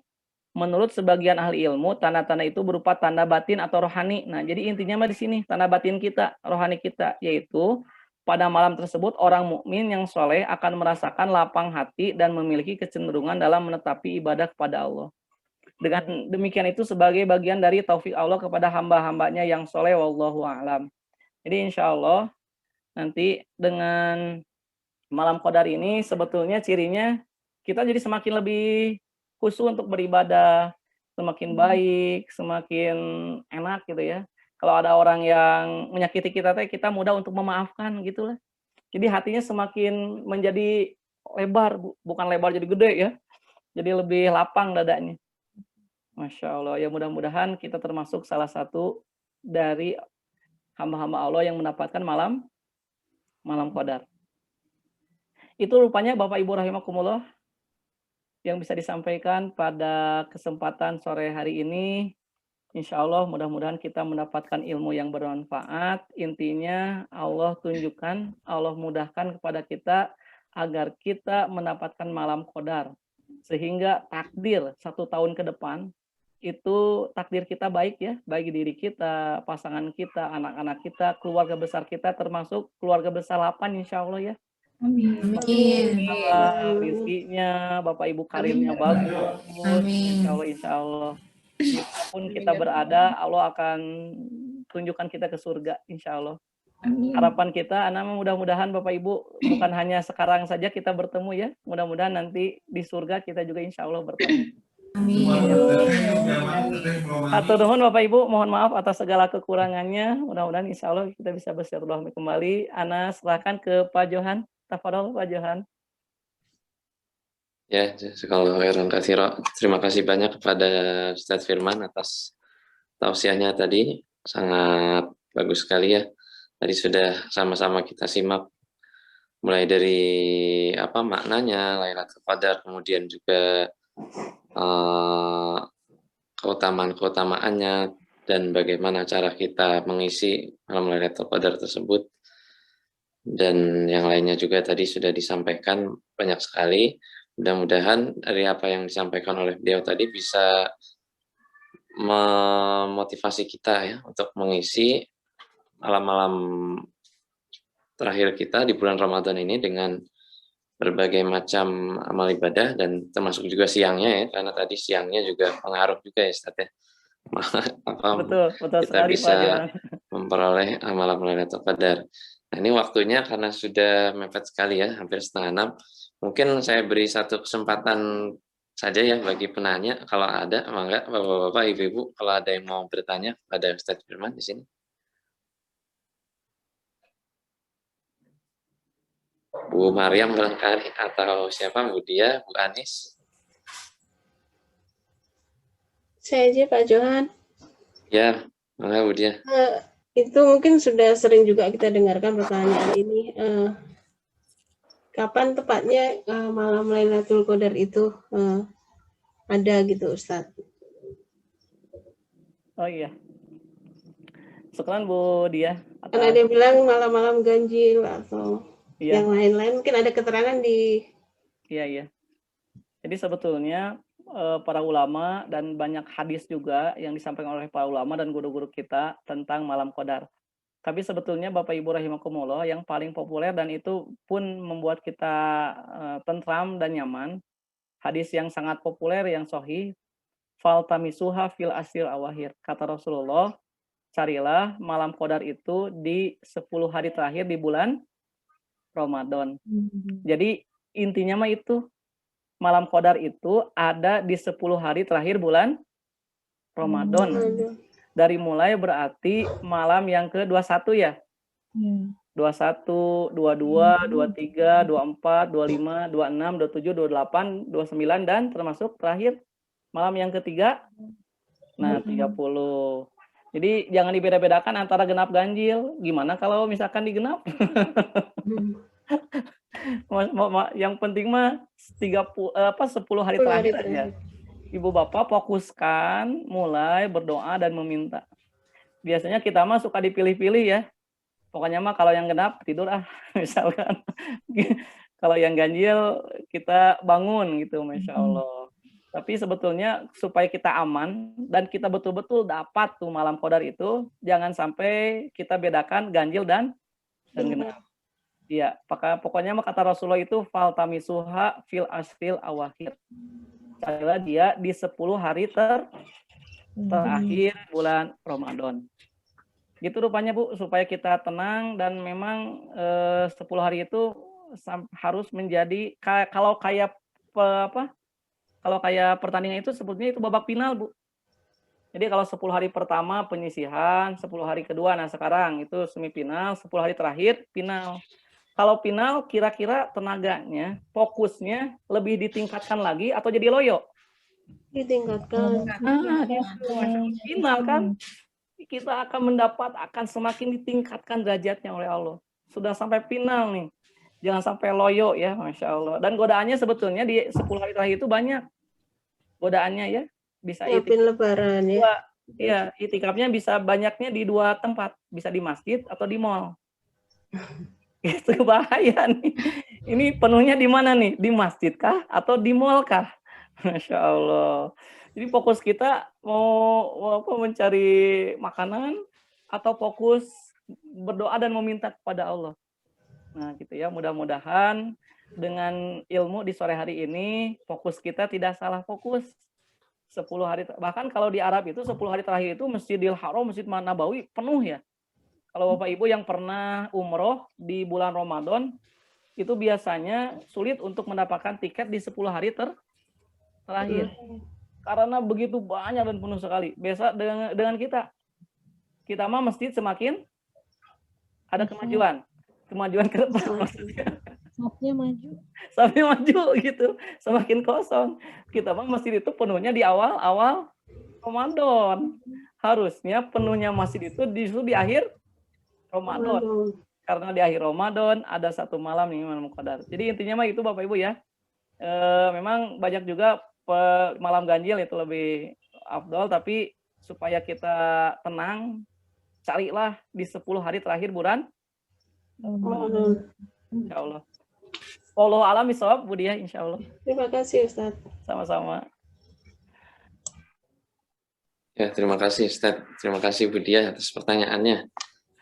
S2: Menurut sebagian ahli ilmu, tanda-tanda itu berupa tanda batin atau rohani. Nah, jadi intinya mah di sini tanda batin kita, rohani kita, yaitu pada malam tersebut orang mukmin yang soleh akan merasakan lapang hati dan memiliki kecenderungan dalam menetapi ibadah kepada Allah. Dengan demikian itu sebagai bagian dari taufik Allah kepada hamba-hambanya yang soleh, wallahu a'lam. Jadi insya Allah nanti dengan malam Qadar ini sebetulnya cirinya kita jadi semakin lebih khusyuk untuk beribadah, semakin baik, semakin enak gitu ya. Kalau ada orang yang menyakiti kita, kita mudah untuk memaafkan gitulah. Jadi hatinya semakin menjadi lebar, bukan lebar jadi gede ya. Jadi lebih lapang dadanya. Masya Allah, ya mudah-mudahan kita termasuk salah satu dari hamba-hamba Allah yang mendapatkan malam Qadar. Itu rupanya Bapak Ibu rahimakumullah yang bisa disampaikan pada kesempatan sore hari ini. Insya Allah mudah-mudahan kita mendapatkan ilmu yang bermanfaat. Intinya Allah tunjukkan, Allah mudahkan kepada kita agar kita mendapatkan malam Qadar. Sehingga takdir 1 tahun ke depan, itu takdir kita baik ya. Bagi diri kita, pasangan kita, anak-anak kita, keluarga besar kita, termasuk keluarga besar 8 insya Allah ya.
S5: Amin.
S2: Rizkinya, Bapak Ibu karirnya bagus. Insya Allah. Dimanapun kita berada, Allah akan tunjukkan kita ke surga, insya Allah. Harapan kita, anak mudah-mudahan Bapak Ibu bukan hanya sekarang saja kita bertemu ya, mudah-mudahan nanti di surga kita juga insya Allah bertemu. Hatur nuhun Bapak Ibu, mohon maaf atas segala kekurangannya. Mudah-mudahan insya Allah kita bisa bersilaturahmi kembali. Ana serahkan ke Pak Johan. Tafadhol Pak Johan.
S1: Ya, jazakallahu khairan katsira. Terima kasih banyak kepada Ustaz Firman atas tausiahnya tadi. Sangat bagus sekali ya. Tadi sudah sama-sama kita simak mulai dari apa maknanya Lailatul Qadar, kemudian juga keutamaan-keutamaannya dan bagaimana cara kita mengisi malam Lailatul Qadar tersebut. Dan yang lainnya juga tadi sudah disampaikan banyak sekali. Mudah-mudahan dari apa yang disampaikan oleh beliau tadi bisa memotivasi kita ya untuk mengisi malam-malam terakhir kita di bulan Ramadan ini dengan berbagai macam amal ibadah, dan termasuk juga siangnya ya, karena tadi siangnya juga pengaruh juga ya Ustaz ya.
S2: Betul
S1: kita
S2: sekali,
S1: bisa
S2: Pak
S1: memperoleh malam Lailatul Qadar. Nah, ini waktunya karena sudah mepet sekali ya, hampir 5:30. Mungkin saya beri satu kesempatan saja ya bagi penanya, kalau ada, mangga Bapak-bapak, Ibu-ibu, kalau ada yang mau bertanya pada Ustadz Firman di sini. Bu Mariam barangkali, atau siapa, Bu Dia, Bu Anis?
S7: Saya aja Pak Johan.
S1: Ya, mangga Bu Dia.
S7: Itu mungkin sudah sering juga kita dengarkan pertanyaan ini. Kapan tepatnya malam Lailatul Qadar itu ada gitu Ustadz?
S2: Oh iya. Sekarang Bu Dia.
S7: Kan ada yang bilang malam-malam ganjil atau
S2: Iya.
S7: yang lain-lain. Mungkin ada keterangan di...
S2: Iya. Jadi sebetulnya para ulama dan banyak hadis juga yang disampaikan oleh para ulama dan guru-guru kita tentang malam qadar. Tapi sebetulnya Bapak Ibu rahimakumullah, yang paling populer dan itu pun membuat kita tentram dan nyaman, hadis yang sangat populer yang sahih, faltamisuha fil asir awahir. Kata Rasulullah, carilah malam qadar itu di 10 hari terakhir di bulan Ramadan. Jadi intinya mah itu, malam qadar itu ada di 10 hari terakhir bulan Ramadan. Dari mulai berarti malam yang ke-21 ya. 21, 22, 23, 24, 25, 26, 27, 28, 29 dan termasuk terakhir malam yang ketiga. Nah, 30. Jadi jangan dibeda-bedakan antara genap ganjil. Gimana kalau misalkan digenap? Yang penting mah 10 hari terakhir aja. Ibu bapak fokuskan mulai berdoa dan meminta. Biasanya kita mah suka dipilih-pilih ya. Pokoknya mah kalau yang genap tidur misalkan. Kalau yang ganjil kita bangun gitu, Masya Allah. Tapi sebetulnya supaya kita aman dan kita betul-betul dapat tuh malam qadar itu, jangan sampai kita bedakan ganjil dan genap. Iya, pokoknya mah kata Rasulullah itu faltamisuha fil asril awahir. Carilah dia di 10 hari terakhir bulan Ramadan. Gitu rupanya Bu, supaya kita tenang dan memang 10 hari itu harus menjadi kalau kayak pertandingan itu sebetulnya itu babak final Bu. Jadi kalau 10 hari pertama penyisihan, 10 hari kedua, nah sekarang itu semifinal, 10 hari terakhir final. Kalau final kira-kira tenaganya, fokusnya lebih ditingkatkan lagi atau jadi loyo?
S7: Ditingkatkan.
S2: Final kan kita akan semakin ditingkatkan derajatnya oleh Allah. Sudah sampai final nih. Jangan sampai loyo ya, Masya Allah. Dan godaannya sebetulnya di 10 hari terakhir itu banyak. Godaannya ya. Bisa
S7: nyiapin lebaran ya.
S2: Iya, itikafnya bisa banyaknya di 2 tempat. Bisa di masjid atau di mall. Itu bahaya nih. Ini penuhnya di mana nih? Di masjid kah atau di mall kah? Masya Allah. Jadi fokus kita mau mencari makanan atau fokus berdoa dan meminta kepada Allah. Nah gitu ya, mudah-mudahan dengan ilmu di sore hari ini fokus kita tidak salah fokus. 10 hari, bahkan kalau di Arab itu 10 hari terakhir itu Masjidil Haram, Masjid Nabawi penuh ya. Kalau Bapak Ibu yang pernah umroh di bulan Ramadan, itu biasanya sulit untuk mendapatkan tiket di 10 hari terakhir. Karena begitu banyak dan penuh sekali. Biasa dengan kita mah masjid semakin ada kemajuan. Kemajuan ke depan maksudnya. Safnya maju gitu. Semakin kosong. Kita mah masjid itu penuhnya di awal Ramadan. Harusnya penuhnya masjid itu justru di akhir Ramadan. Karena di akhir Ramadan ada 1 malam nih malam qadar. Jadi intinya mah itu Bapak Ibu ya. Memang banyak juga malam ganjil itu lebih afdol, tapi supaya kita tenang, carilah di 10 hari terakhir bulan Ramadan. Insya Allah. Wallahu a'lam bishawab Bu Dia, insya Allah.
S7: Terima kasih Ustaz.
S2: Sama-sama.
S1: Ya, terima kasih Ustaz. Terima kasih Bu Dia atas pertanyaannya.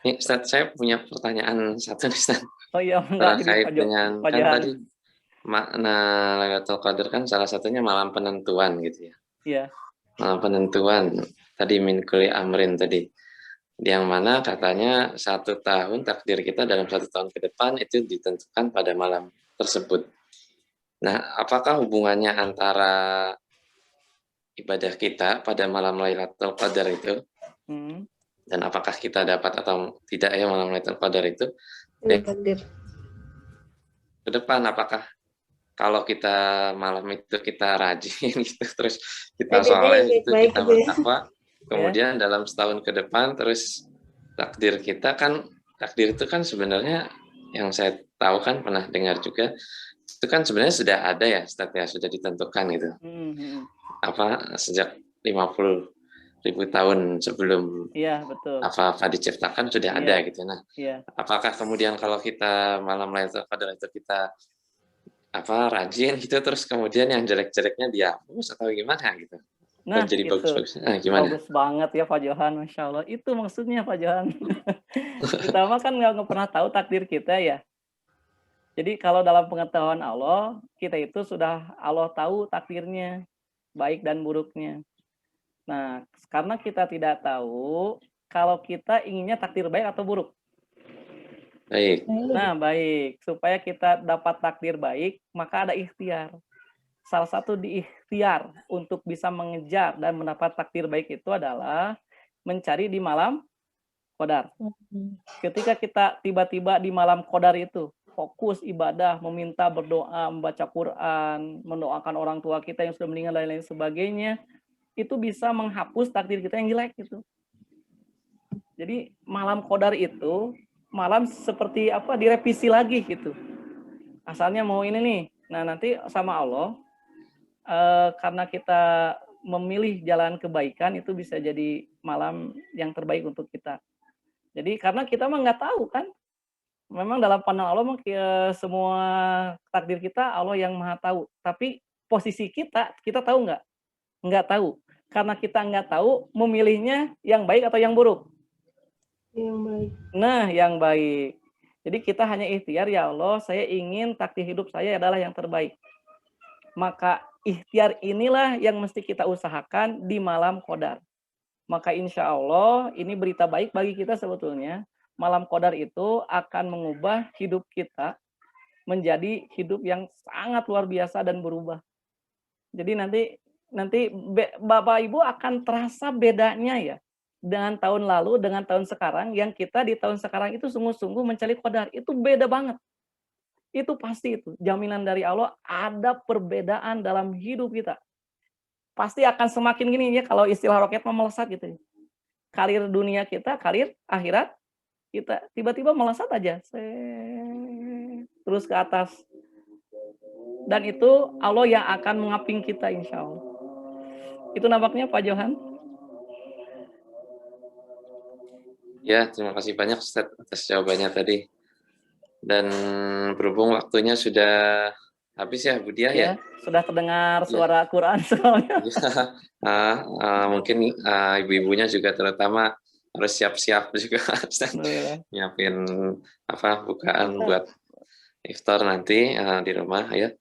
S1: Nih Ustaz, saya punya pertanyaan satu nih Ustaz.
S2: Oh iya,
S1: terkait dengan kan tadi makna Lailatul Qadar kan salah satunya malam penentuan gitu ya.
S2: Iya.
S1: Malam penentuan tadi min kulli amrin tadi. yang mana katanya 1 tahun takdir kita dalam 1 tahun ke depan itu ditentukan pada malam tersebut. Nah, apakah hubungannya antara ibadah kita pada malam Lailatul Qadar itu, dan apakah kita dapat atau tidak ya malam Lailatul Qadar itu,
S7: Takdir.
S1: ke depan apakah kalau kita malam itu kita rajin gitu, terus kita soleh itu kita bertakwa, kemudian dalam setahun ke depan terus takdir kita kan, takdir itu kan sebenarnya yang saya tahu kan pernah dengar juga itu kan sebenarnya sudah ada ya Ustaz ya, sudah ditentukan gitu. Sejak 50.000 tahun sebelum
S2: betul.
S1: apa diciptakan sudah ada gitu. Nah, apakah kemudian kalau kita malam Lailatul Qadar itu kita rajin gitu terus kemudian yang jelek-jeleknya dihapus atau gimana gitu?
S2: Nah,
S1: jadi
S2: itu
S1: bagus-bagus. Nah, gimana?
S2: Bagus banget ya Pak Johan, Masya Allah. Itu maksudnya Pak Johan. Kita mah kan nggak pernah tahu takdir kita ya. Jadi kalau dalam pengetahuan Allah, kita itu sudah Allah tahu takdirnya, baik dan buruknya. Nah, karena kita tidak tahu, kalau kita inginnya takdir baik atau buruk.
S1: Baik.
S2: Nah, baik. Supaya kita dapat takdir baik, maka ada ikhtiar. Salah satu di ikhtiar untuk bisa mengejar dan mendapat takdir baik itu adalah mencari di malam Qadar. Ketika kita tiba-tiba di malam Qadar itu, fokus ibadah, meminta, berdoa, membaca Quran, mendoakan orang tua kita yang sudah meninggal dan lain sebagainya, itu bisa menghapus takdir kita yang jelek gitu. Jadi malam Qadar itu malam seperti direvisi lagi gitu. Asalnya mau ini nih. Nah, nanti sama Allah karena kita memilih jalan kebaikan itu bisa jadi malam yang terbaik untuk kita. Jadi karena kita mah nggak tahu kan. Memang dalam pandangan Allah mah semua takdir kita Allah yang Maha tahu. Tapi posisi kita tahu nggak? Nggak tahu. Karena kita nggak tahu memilihnya yang baik atau yang buruk.
S7: Yang baik.
S2: Nah, yang baik. Jadi kita hanya ikhtiar, ya Allah, saya ingin takdir hidup saya adalah yang terbaik. Maka ikhtiar inilah yang mesti kita usahakan di malam Qadar. Maka insya Allah ini berita baik bagi kita sebetulnya. Malam Qadar itu akan mengubah hidup kita menjadi hidup yang sangat luar biasa dan berubah. Jadi nanti Bapak Ibu akan terasa bedanya ya. Dengan tahun lalu, dengan tahun sekarang, yang kita di tahun sekarang itu sungguh-sungguh mencari Qadar, itu beda banget. Itu pasti itu, jaminan dari Allah ada perbedaan dalam hidup kita. Pasti akan semakin gini ya, kalau istilah roket melesat gitu. Karir dunia kita, karir akhirat kita, tiba-tiba melesat aja. Terus ke atas. Dan itu Allah yang akan mengaping kita insya Allah. Itu nampaknya Pak Johan.
S1: Ya, terima kasih banyak Ustaz atas jawabannya tadi. Dan berhubung waktunya sudah habis ya Bu Diah ya.
S2: Sudah terdengar suara Quran soalnya.
S1: Mungkin ibu-ibunya juga terutama harus siap-siap juga nyiapin bukaan buat iftar nanti di rumah ya.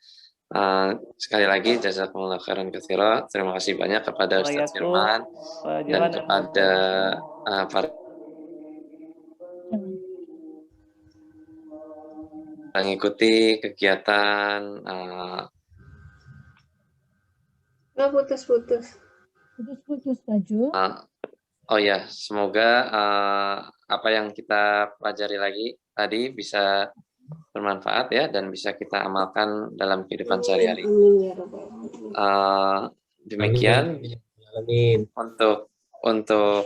S1: Sekali lagi jazakumullah khairan katsira. Terima kasih banyak kepada Ustaz Firman dan kepada para mengikuti kegiatan
S7: putus-putus
S4: Baju.
S1: Oh ya, semoga apa yang kita pelajari lagi tadi bisa bermanfaat ya dan bisa kita amalkan dalam kehidupan sehari-hari. Demikian untuk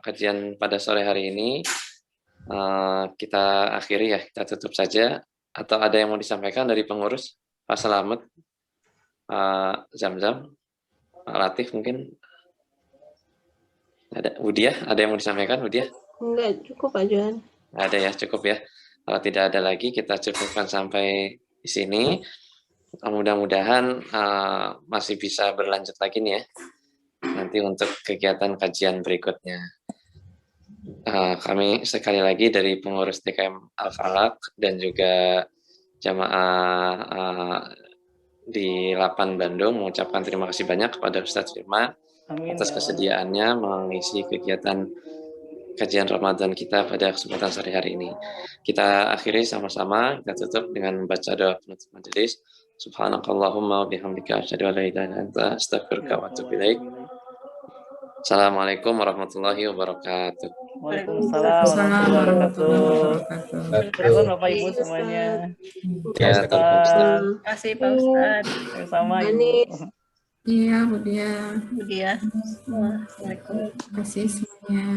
S1: kajian pada sore hari ini. Kita akhiri ya, kita tutup saja. Atau ada yang mau disampaikan dari pengurus? Pak Selamat, Zamzam, Pak Latif mungkin? Ada Budiah, ada yang mau disampaikan Budiah?
S7: Enggak, cukup Pak Johan.
S1: Ada ya, cukup ya. Kalau tidak ada lagi, kita cukupkan sampai di sini. Mudah-mudahan masih bisa berlanjut lagi nih ya. Nanti untuk kegiatan kajian berikutnya. Kami sekali lagi dari pengurus TKM Al-Falaq dan juga jamaah di Lapan Bandung mengucapkan terima kasih banyak kepada Ustadz Firman atas kesediaannya mengisi kegiatan kajian Ramadan kita pada kesempatan sore hari ini. Kita akhiri sama-sama, kita tutup dengan membaca doa penutup majelis. Subhanakallahumma wa bihamdika asyhadu an la ilaha illa anta astaghfiruka wa atubu ilaik. Assalamualaikum warahmatullahi wabarakatuh.
S2: Waalaikumsalam warahmatullahi wabarakatuh. Terima Bapak Ibu semuanya.
S1: Ya,
S8: Terima kasih Pak Ustadz.
S2: Sama Ibu.
S5: Iya, Bu Dia.
S8: Bu Dia. Assalamualaikum.
S5: Terima kasih semuanya.